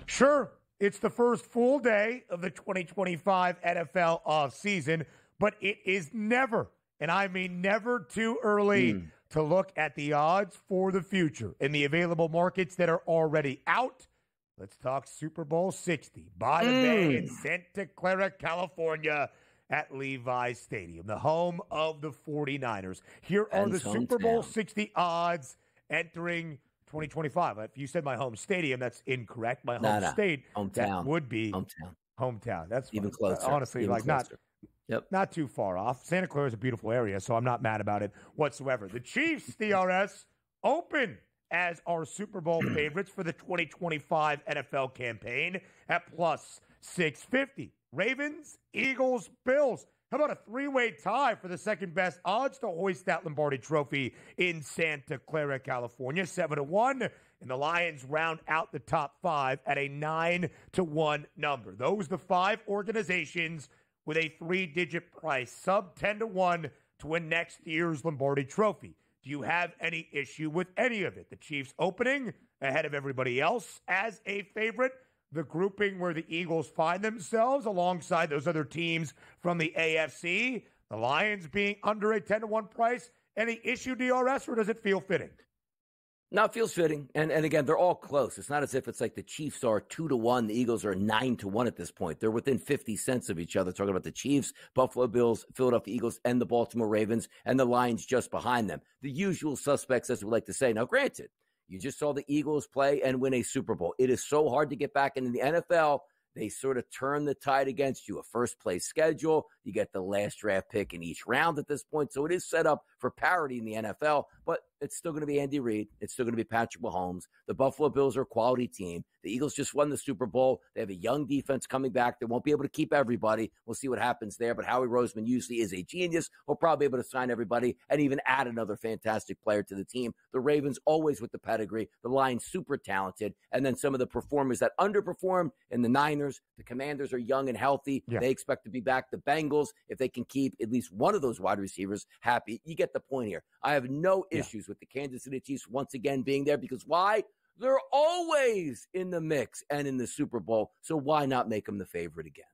Speaker 1: Sure, it's the first full day of the 2025 NFL offseason, but it is never, and I mean never, too early to look at the odds for the future in the available markets that are already out. Let's talk Super Bowl 60 by the Bay in Santa Clara, California at Levi's Stadium, the home of the 49ers. Here are the Super Bowl 60 odds entering 2025. If you said my home stadium, that's incorrect. My home state,
Speaker 2: hometown.
Speaker 1: That would be hometown. That's
Speaker 2: even closer.
Speaker 1: Honestly,
Speaker 2: even
Speaker 1: like
Speaker 2: closer.
Speaker 1: Not too far off. Santa Clara is a beautiful area, so I'm not mad about it whatsoever. The Chiefs, DRS, open as our Super Bowl favorites for the 2025 NFL campaign at plus 650. Ravens, Eagles, Bills. How about a three-way tie for the second best odds to hoist that Lombardi Trophy in Santa Clara, California, 7-1. And the Lions round out the top five at a 9-1 number. Those the five organizations with a three-digit price, sub 10-1 to win next year's Lombardi Trophy. Do you have any issue with any of it? The Chiefs opening ahead of everybody else as a favorite, the grouping where the Eagles find themselves alongside those other teams from the AFC, the Lions being under a 10-1 price. Any issue, DRS, or does it feel fitting?
Speaker 2: No, it feels fitting. And again, they're all close. It's not as if it's like the Chiefs are 2-1, the Eagles are 9-1 at this point. They're within 50 cents of each other. Talking about the Chiefs, Buffalo Bills, Philadelphia Eagles, and the Baltimore Ravens, and the Lions just behind them. The usual suspects, as we like to say. Now, granted, you just saw the Eagles play and win a Super Bowl. It is so hard to get back into the NFL. They sort of turn the tide against you. A first-place schedule. You get the last draft pick in each round at this point. So it is set up for parity in the NFL, but it's still going to be Andy Reid. It's still going to be Patrick Mahomes. The Buffalo Bills are a quality team. The Eagles just won the Super Bowl. They have a young defense coming back. They won't be able to keep everybody. We'll see what happens there, but Howie Roseman usually is a genius. He'll probably be able to sign everybody and even add another fantastic player to the team. The Ravens always with the pedigree. The Lions super talented. And then some of the performers that underperformed in the Niners. The Commanders are young and healthy. Yeah. They expect to be back. The Bengals, if they can keep at least one of those wide receivers happy, you get the point here. I have no issues with the Kansas City Chiefs once again being there because why? They're always in the mix and in the Super Bowl, so why not make them the favorite again?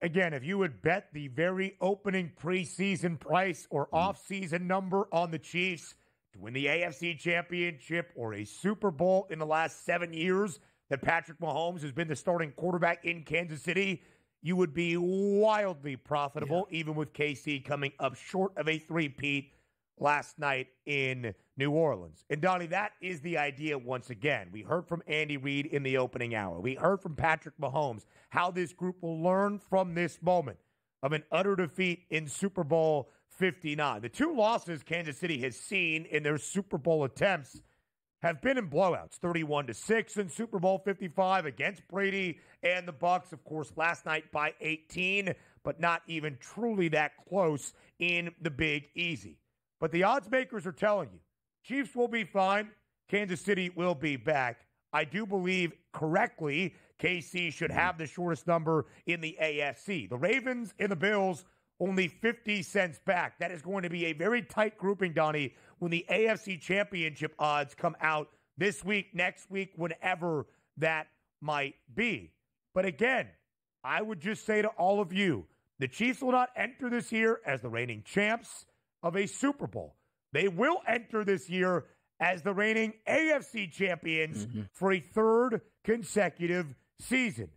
Speaker 1: Again, if you would bet the very opening preseason price or offseason number on the Chiefs to win the AFC Championship or a Super Bowl in the last 7 years that Patrick Mahomes has been the starting quarterback in Kansas City, you would be wildly profitable, even with KC coming up short of a three-peat last night in New Orleans. And Donnie, that is the idea once again. We heard from Andy Reid in the opening hour. We heard from Patrick Mahomes how this group will learn from this moment of an utter defeat in Super Bowl 59. The two losses Kansas City has seen in their Super Bowl attempts have been in blowouts, 31-6 in Super Bowl 55 against Brady and the Bucs, of course, last night by 18, but not even truly that close in the Big Easy. But the odds makers are telling you, Chiefs will be fine. Kansas City will be back. I do believe correctly KC should have the shortest number in the AFC. The Ravens and the Bills only 50 cents back. That is going to be a very tight grouping, Donnie, when the AFC Championship odds come out this week, next week, whenever that might be. But again, I would just say to all of you, the Chiefs will not enter this year as the reigning champs of a Super Bowl. They will enter this year as the reigning AFC champions for a third consecutive season.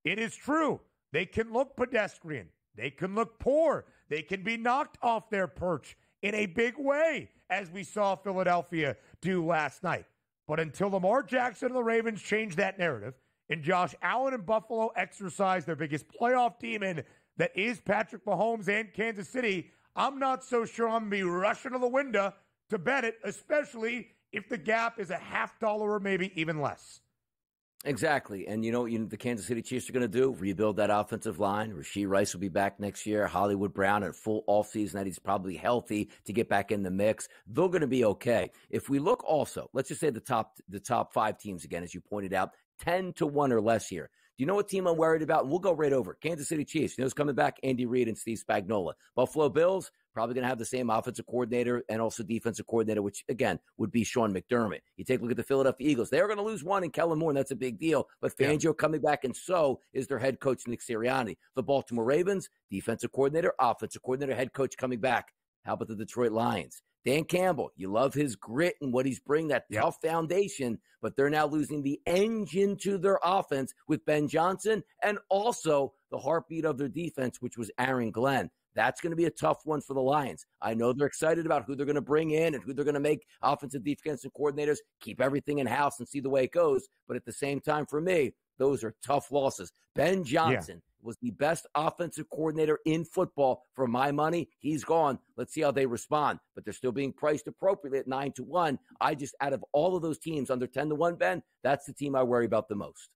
Speaker 1: It is true. They can look pedestrian. They can look poor. They can be knocked off their perch in a big way, as we saw Philadelphia do last night. But until Lamar Jackson and the Ravens change that narrative, and Josh Allen and Buffalo exercise their biggest playoff demon that is Patrick Mahomes and Kansas City, I'm not so sure I'm going to be rushing to the window to bet it, especially if the gap is $0.50 or maybe even less.
Speaker 2: Exactly. And you know what the Kansas City Chiefs are going to do? Rebuild that offensive line. Rashee Rice will be back next year. Hollywood Brown at full offseason that he's probably healthy to get back in the mix. They're going to be okay. If we look also, let's just say the top 5 teams again, as you pointed out, 10-1 or less here. Do you know what team I'm worried about? And we'll go right over. Kansas City Chiefs. You know who's coming back? Andy Reid and Steve Spagnuolo. Buffalo Bills, probably going to have the same offensive coordinator and also defensive coordinator, which, again, would be Sean McDermott. You take a look at the Philadelphia Eagles. They're going to lose one in Kellen Moore, and that's a big deal. But Fangio coming back, and so is their head coach, Nick Sirianni. The Baltimore Ravens, defensive coordinator, offensive coordinator, head coach coming back. How about the Detroit Lions? Dan Campbell, you love his grit and what he's bringing, that tough foundation, but they're now losing the engine to their offense with Ben Johnson and also the heartbeat of their defense, which was Aaron Glenn. That's going to be a tough one for the Lions. I know they're excited about who they're going to bring in and who they're going to make offensive defensive coordinators, keep everything in-house and see the way it goes. But at the same time, for me, those are tough losses. Ben Johnson was the best offensive coordinator in football for my money. He's gone. Let's see how they respond. But they're still being priced appropriately at 9-1. Out of all of those teams under 10-1, Ben, that's the team I worry about the most.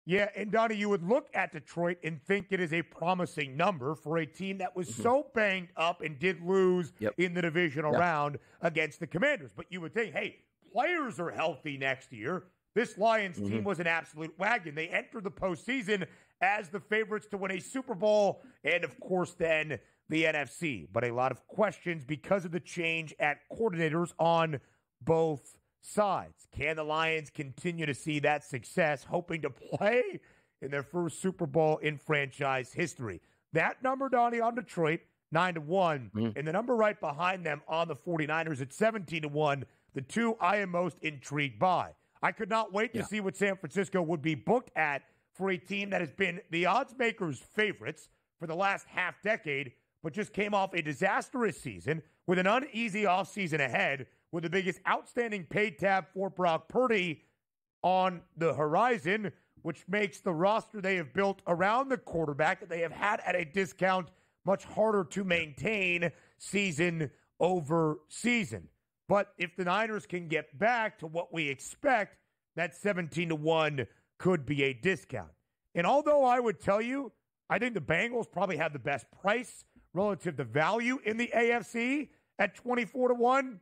Speaker 1: Yeah, and Donnie, you would look at Detroit and think it is a promising number for a team that was so banged up and did lose in the divisional round against the Commanders. But you would think, hey, players are healthy next year. This Lions team was an absolute wagon. They entered the postseason as the favorites to win a Super Bowl and, of course, then the NFC. But a lot of questions because of the change at coordinators on both sides. Can the Lions continue to see that success, hoping to play in their first Super Bowl in franchise history? That number, Donnie, on Detroit, 9-1, and the number right behind them on the 49ers at 17-1, the two I am most intrigued by. I could not wait to see what San Francisco would be booked at for a team that has been the odds makers' favorites for the last half decade, but just came off a disastrous season with an uneasy offseason ahead, with the biggest outstanding paid tab for Brock Purdy on the horizon, which makes the roster they have built around the quarterback that they have had at a discount much harder to maintain season over season. But if the Niners can get back to what we expect, that 17-1 could be a discount. And although I would tell you, I think the Bengals probably have the best price relative to value in the AFC at 24-1,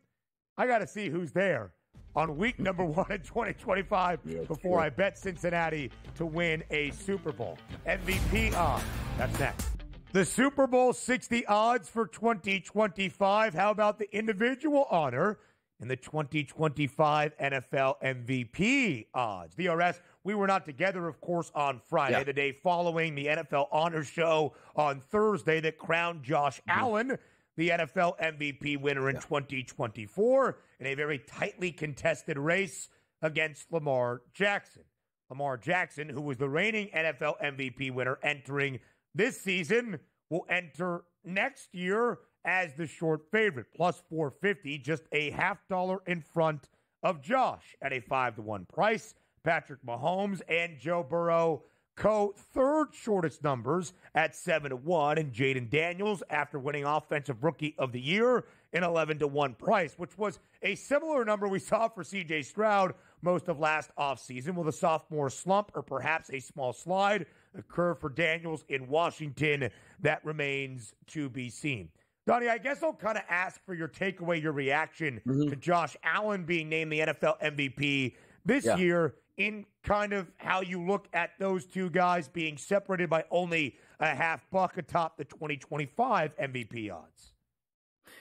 Speaker 1: I got to see who's there on week number 1 in 2025 before I bet Cincinnati to win a Super Bowl. MVP odds. That's next. The Super Bowl 60 odds for 2025. How about the individual honor in the 2025 NFL MVP odds? DRS, we were not together, of course, on Friday, the day following the NFL Honors Show on Thursday that crowned Josh Allen the NFL MVP winner in 2024 in a very tightly contested race against Lamar Jackson. Lamar Jackson, who was the reigning NFL MVP winner entering this season, will enter next year as the short favorite, plus 450, just a $0.50 in front of Josh at a 5-1 price. Patrick Mahomes and Joe Burrow third shortest numbers at 7-1, and Jaden Daniels, after winning Offensive Rookie of the Year, an 11-1 price, which was a similar number we saw for C.J. Stroud most of last offseason. Will the sophomore slump or perhaps a small slide occur for Daniels in Washington? That remains to be seen. Donnie, I guess I'll kind of ask for your takeaway, your reaction to Josh Allen being named the NFL MVP this year, in kind of how you look at those two guys being separated by only a $5 atop the 2025 MVP odds.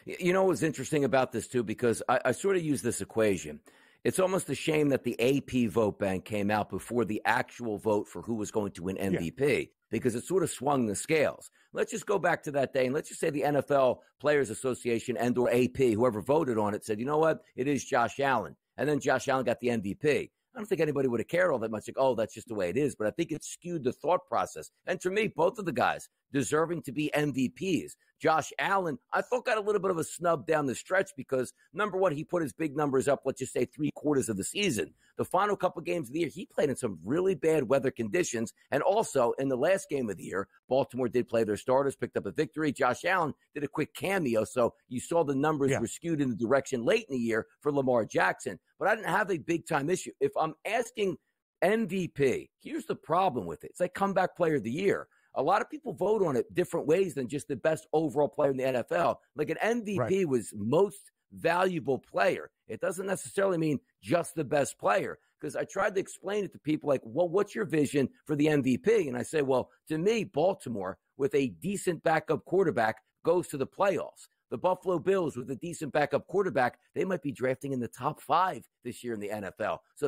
Speaker 2: You know what's interesting about this, too, because I sort of use this equation. It's almost a shame that the AP vote bank came out before the actual vote for who was going to win MVP, because it sort of swung the scales. Let's just go back to that day, and let's just say the NFL Players Association and or AP, whoever voted on it, said, you know what, it is Josh Allen. And then Josh Allen got the MVP. I don't think anybody would have cared all that much. Like, oh, that's just the way it is. But I think it skewed the thought process. And for me, both of the guys deserving to be MVPs. Josh Allen, I thought, got a little bit of a snub down the stretch because, number one, he put his big numbers up, let's just say 3/4 of the season. The final couple games of the year, he played in some really bad weather conditions. And also, in the last game of the year, Baltimore did play their starters, picked up a victory. Josh Allen did a quick cameo, so you saw the numbers were skewed in the direction late in the year for Lamar Jackson. But I didn't have a big-time issue. If I'm asking MVP, here's the problem with it. It's like comeback player of the year. A lot of people vote on it different ways than just the best overall player in the NFL. Like an MVP was most valuable player. It doesn't necessarily mean just the best player, because I tried to explain it to people like, well, what's your vision for the MVP? And I say, well, to me, Baltimore with a decent backup quarterback goes to the playoffs. The Buffalo Bills with a decent backup quarterback, they might be drafting in the top 5 this year in the NFL. So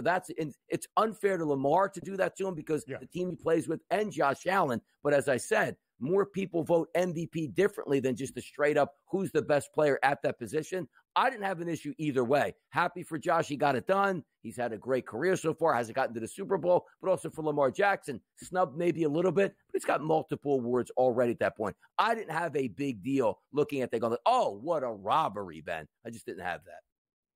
Speaker 2: it's unfair to Lamar to do that to him because the team he plays with and Josh Allen. But as I said, more people vote MVP differently than just a straight up who's the best player at that position. I didn't have an issue either way. Happy for Josh. He got it done. He's had a great career so far. Hasn't gotten to the Super Bowl, but also for Lamar Jackson, snubbed maybe a little bit, but he's got multiple awards already at that point. I didn't have a big deal looking at that going, oh, what a robbery, Ben. I just didn't have that.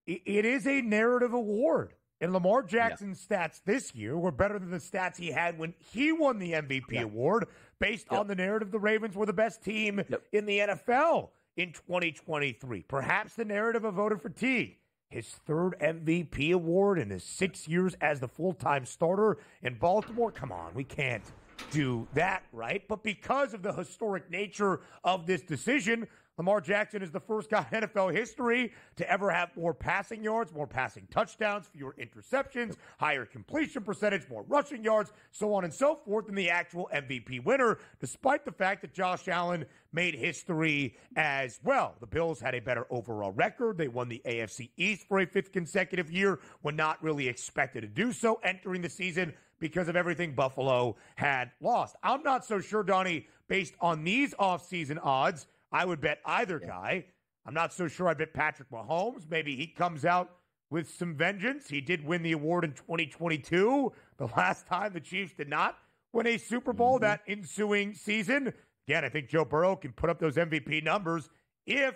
Speaker 1: It is a narrative award. And Lamar Jackson's stats this year were better than the stats he had when he won the MVP award, based on the narrative the Ravens were the best team in the NFL in 2023. Perhaps the narrative of voter fatigue. His third MVP award in his 6 years as the full-time starter in Baltimore. Come on, we can't do that, right? But because of the historic nature of this decision, Lamar Jackson is the first guy in NFL history to ever have more passing yards, more passing touchdowns, fewer interceptions, higher completion percentage, more rushing yards, so on and so forth than the actual MVP winner, despite the fact that Josh Allen made history as well. The Bills had a better overall record. They won the AFC East for a 5th consecutive year when not really expected to do so entering the season because of everything Buffalo had lost. I'm not so sure, Donnie, based on these offseason odds, I would bet either guy. I'm not so sure I bet Patrick Mahomes. Maybe he comes out with some vengeance. He did win the award in 2022, the last time the Chiefs did not win a Super Bowl that ensuing season. Again, I think Joe Burrow can put up those MVP numbers if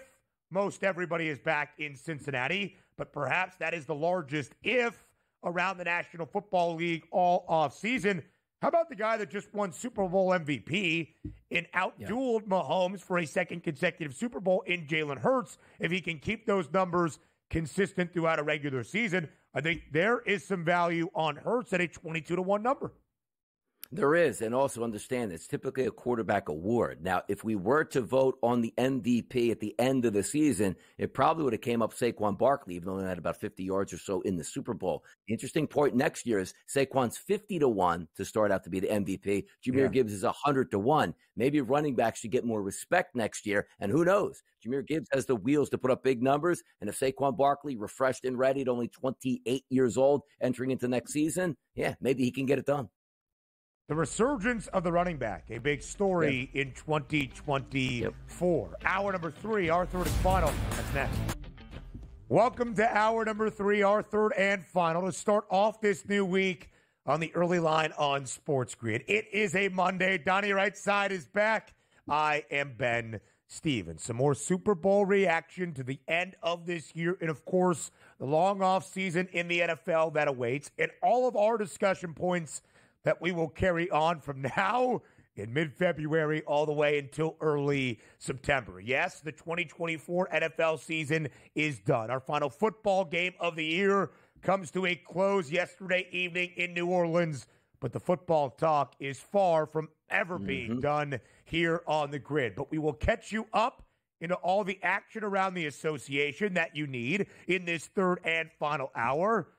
Speaker 1: most everybody is back in Cincinnati, but perhaps that is the largest if around the National Football League all offseason. How about the guy that just won Super Bowl MVP and outdueled Mahomes for a second consecutive Super Bowl in Jalen Hurts? If he can keep those numbers consistent throughout a regular season, I think there is some value on Hurts at a 22-1 number.
Speaker 2: There is, and also understand it's typically a quarterback award. Now, if we were to vote on the MVP at the end of the season, it probably would have came up Saquon Barkley, even though he had about 50 yards or so in the Super Bowl. The interesting point next year is Saquon's 50-1 to start out to be the MVP. Jahmyr Gibbs is 100-1. Maybe running backs should get more respect next year, and who knows? Jahmyr Gibbs has the wheels to put up big numbers, and if Saquon Barkley, refreshed and ready at only 28 years old, entering into next season, maybe he can get it done.
Speaker 1: The resurgence of the running back, a big story in 2024. Hour number 3, our third and final. That's next. Welcome to hour number 3, our third and final, to start off this new week on the early line on SportsGrid. It is a Monday. Donnie Rightside is back. I am Ben Stevens. Some more Super Bowl reaction to the end of this year, and of course, the long off season in the NFL that awaits, and all of our discussion points that we will carry on from now in mid-February all the way until early September. Yes, the 2024 NFL season is done. Our final football game of the year comes to a close yesterday evening in New Orleans, but the football talk is far from ever being done here on the grid. But we will catch you up into all the action around the association that you need in this third and final hour.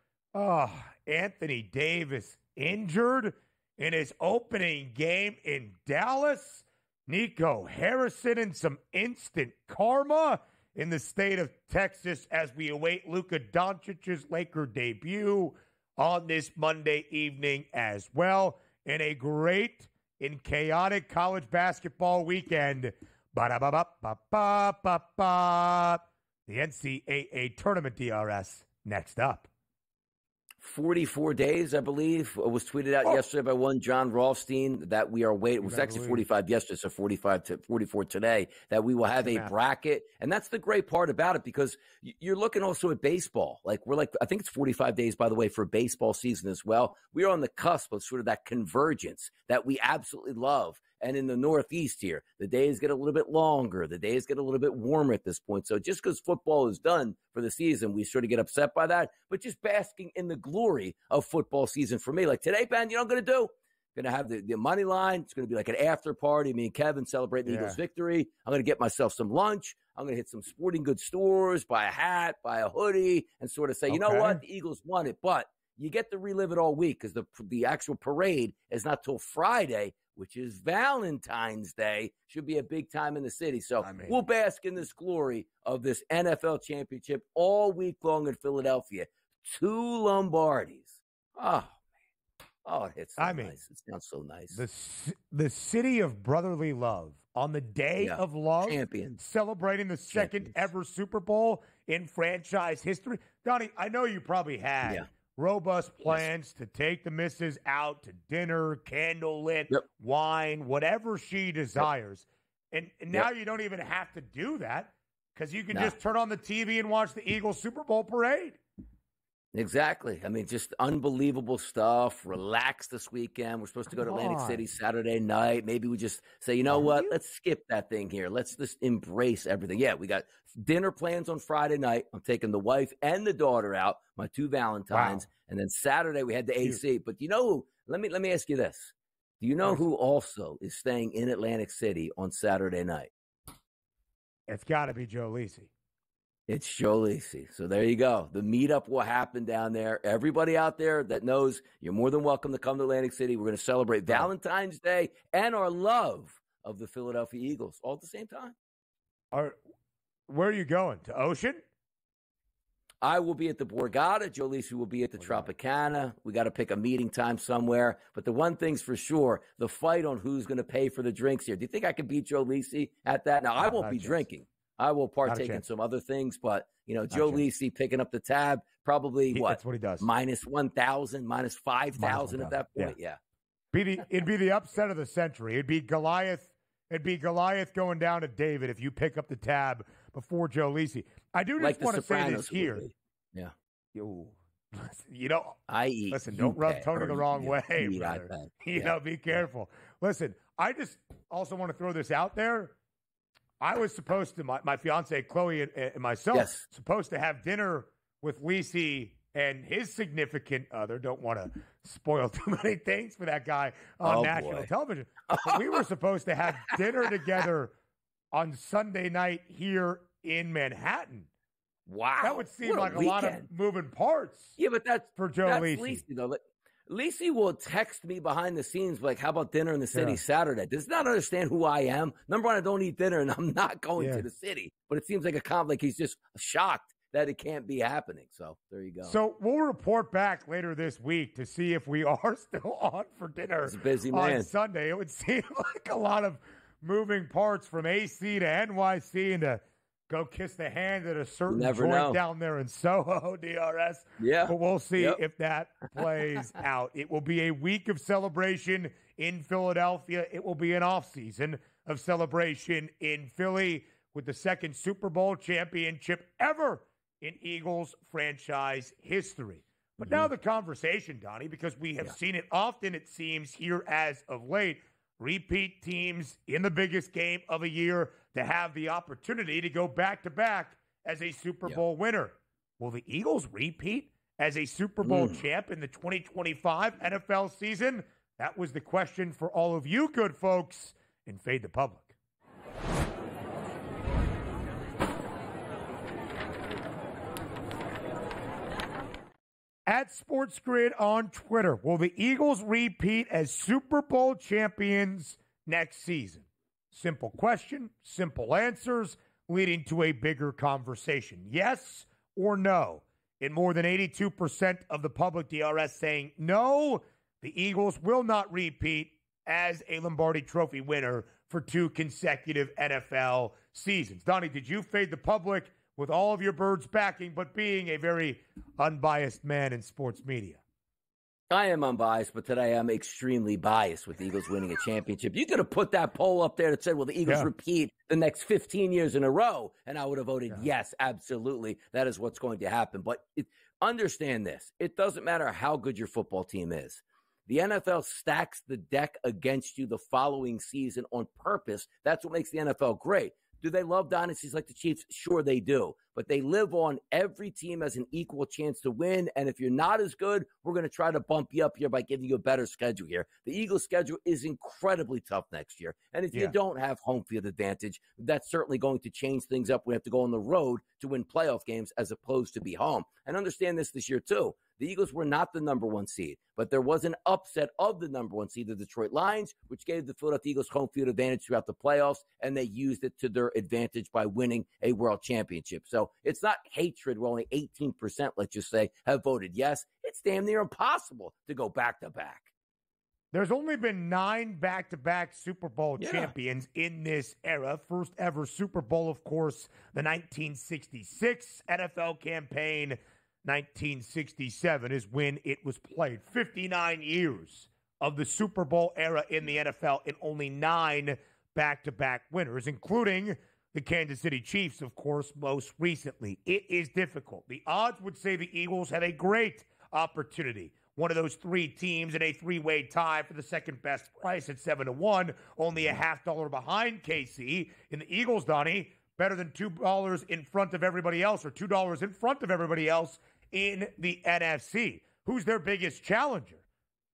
Speaker 1: Anthony Davis injured in his opening game in Dallas. Nico Harrison and some instant karma in the state of Texas as we await Luka Doncic's Laker debut on this Monday evening as well. In a great and chaotic college basketball weekend. Ba-da-ba-ba-ba-ba-ba. The NCAA Tournament DRS next up.
Speaker 2: 44 days, I believe, was tweeted out yesterday by one John Rothstein that we are waiting. It was actually 45 yesterday, so 44 today, that we will have a bracket. And that's the great part about it, because you're looking also at baseball. I think it's 45 days, by the way, for baseball season as well. We are on the cusp of sort of that convergence that we absolutely love. And in the Northeast here, the days get a little bit longer. The days get a little bit warmer at this point. So just because football is done for the season, we sort of get upset by that. But just basking in the glory of football season for me. Like today, Ben, you know what I'm going to do? I'm going to have the money line. It's going to be like an after party. Me and Kevin celebrate the Eagles' victory. I'm going to get myself some lunch. I'm going to hit some sporting goods stores, buy a hat, buy a hoodie, and sort of say, you know what? The Eagles won it. But you get to relive it all week because the actual parade is not till Friday, which is Valentine's Day. Should be a big time in the city. So we'll bask in this glory of this NFL championship all week long in Philadelphia. 2 Lombardis. Oh, man. Oh, it hits so nice. It sounds so nice.
Speaker 1: The city of brotherly love on the day of love.
Speaker 2: Champions.
Speaker 1: Celebrating the second ever Super Bowl in franchise history. Donnie, I know you probably had robust plans to take the missus out to dinner, candlelit, wine, whatever she desires. And now you don't even have to do that because you can just turn on the TV and watch the Eagles Super Bowl parade.
Speaker 2: Exactly. I mean, just unbelievable stuff. Relax this weekend. We're supposed to go to Atlantic City Saturday night. Maybe we just say, you know what? Let's skip that thing here. Let's just embrace everything. Yeah, we got dinner plans on Friday night. I'm taking the wife and the daughter out, my 2 Valentines. And then Saturday we had the AC. But you know who? Let me ask you this. Do you know who also is staying in Atlantic City on Saturday night?
Speaker 1: It's got to be Joe Lisi.
Speaker 2: It's Joe Lisi. So there you go. The meetup will happen down there. Everybody out there that knows, you're more than welcome to come to Atlantic City. We're going to celebrate Valentine's Day and our love of the Philadelphia Eagles all at the same time.
Speaker 1: Where are you going? To Ocean?
Speaker 2: I will be at the Borgata. Joe Lisi will be at the Tropicana. We got to pick a meeting time somewhere. But the one thing's for sure, the fight on who's going to pay for the drinks here. Do you think I could beat Joe Lisi at that? Now, I won't be drinking. I will partake in some other things, but, Joe Lisi picking up the tab, probably
Speaker 1: that's what he does.
Speaker 2: Minus 1,000, minus 5,000 at that point. Yeah.
Speaker 1: It'd be the upset of the century. It'd be Goliath going down to David if you pick up the tab before Joe Lisi. I do just want to say this here.
Speaker 2: Yeah.
Speaker 1: I eat. Listen, don't rub Tony the wrong way, brother. Be careful. Listen, I just also want to throw this out there. I was supposed to, my fiance Chloe and myself, supposed to have dinner with Lisi and his significant other. Don't want to spoil too many things for that guy on national television. But we were supposed to have dinner together on Sunday night here in Manhattan.
Speaker 2: Wow.
Speaker 1: That would seem like a lot of moving parts.
Speaker 2: Yeah, but that's
Speaker 1: for Joe Lisi.
Speaker 2: Lisi, though. Lisi will text me behind the scenes like, how about dinner in the city Saturday? Does not understand who I am. Number one, I don't eat dinner, and I'm not going to the city. But it seems like like he's just shocked that it can't be happening. So there you go.
Speaker 1: So we'll report back later this week to see if we are still on for dinner.
Speaker 2: He's a busy man.
Speaker 1: On Sunday. It would seem like a lot of moving parts from AC to NYC and to go kiss the hand at a certain joint down there in Soho, DRS.
Speaker 2: Yeah.
Speaker 1: But we'll see if that plays out. It will be a week of celebration in Philadelphia. It will be an off-season of celebration in Philly with the second Super Bowl championship ever in Eagles franchise history. But now the conversation, Donnie, because we have seen it often, it seems, here as of late, repeat teams in the biggest game of a year to have the opportunity to go back-to-back as a Super Bowl winner. Will the Eagles repeat as a Super Bowl champ in the 2025 NFL season? That was the question for all of you good folks in Fade the Public. At SportsGrid on Twitter, will the Eagles repeat as Super Bowl champions next season? Simple question, simple answers, leading to a bigger conversation. Yes or no? In more than 82% of the public DRS saying no, the Eagles will not repeat as a Lombardi Trophy winner for 2 consecutive NFL seasons. Donnie, did you fade the public with all of your birds backing, but being a very unbiased man in sports media?
Speaker 2: I am unbiased, but today I'm extremely biased with the Eagles winning a championship. You could have put that poll up there that said, will the Eagles repeat the next 15 years in a row? And I would have voted yes, absolutely. That is what's going to happen. But understand this. It doesn't matter how good your football team is. The NFL stacks the deck against you the following season on purpose. That's what makes the NFL great. Do they love dynasties like the Chiefs? Sure they do. But they live on every team has an equal chance to win. And if you're not as good, we're going to try to bump you up here by giving you a better schedule here. The Eagles' schedule is incredibly tough next year. And if you don't have home field advantage, that's certainly going to change things up. We have to go on the road to win playoff games as opposed to be home. And understand this year too. The Eagles were not the number 1 seed, but there was an upset of the number 1 seed, the Detroit Lions, which gave the Philadelphia Eagles home field advantage throughout the playoffs, and they used it to their advantage by winning a world championship. So it's not hatred where only 18%, let's just say, have voted yes. It's damn near impossible to go back-to-back.
Speaker 1: There's only been 9 back-to-back Super Bowl champions in this era. First ever Super Bowl, of course, the 1966 NFL campaign. 1967 is when it was played. 59 years of the Super Bowl era in the NFL and only 9 back-to-back winners, including the Kansas City Chiefs, of course, most recently. It is difficult. The odds would say the Eagles had a great opportunity. One of those 3 teams in a 3-way tie for the second best price at 7-1, only a $0.50 behind KC. In the Eagles, Donnie, better than $2 in front of everybody else, or $2 in front of everybody else in the NFC. Who's their biggest challenger?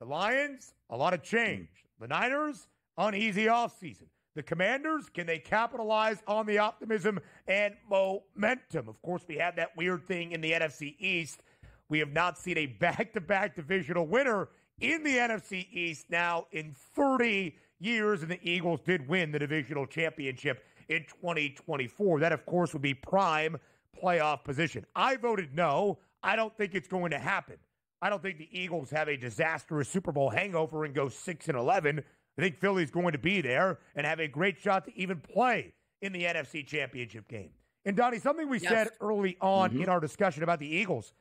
Speaker 1: The Lions, a lot of change. The Niners, uneasy offseason. The Commanders, can they capitalize on the optimism and momentum? Of course, we have that weird thing in the NFC East. We have not seen a back-to-back divisional winner in the NFC East now in 30 years, and the Eagles did win the divisional championship in 2024. That, of course, would be prime playoff position. I voted no. I don't think it's going to happen. I don't think the Eagles have a disastrous Super Bowl hangover and go 6-11. I think Philly's going to be there and have a great shot to even play in the NFC Championship game. And, Donnie, something we said early on in our discussion about the Eagles,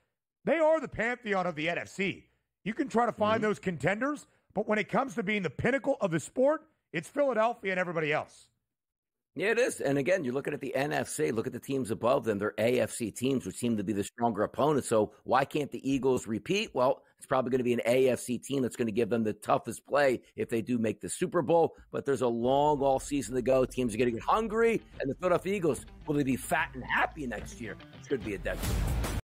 Speaker 1: they are the pantheon of the NFC. You can try to find those contenders, but when it comes to being the pinnacle of the sport, it's Philadelphia and everybody else.
Speaker 2: Yeah, it is. And again, you're looking at the NFC, look at the teams above them. They're AFC teams, which seem to be the stronger opponents. So why can't the Eagles repeat? Well, it's probably going to be an AFC team that's going to give them the toughest play if they do make the Super Bowl. But there's a long all season to go. Teams are going to get hungry. And the Philadelphia Eagles, will they be fat and happy next year? It's going to be a dead.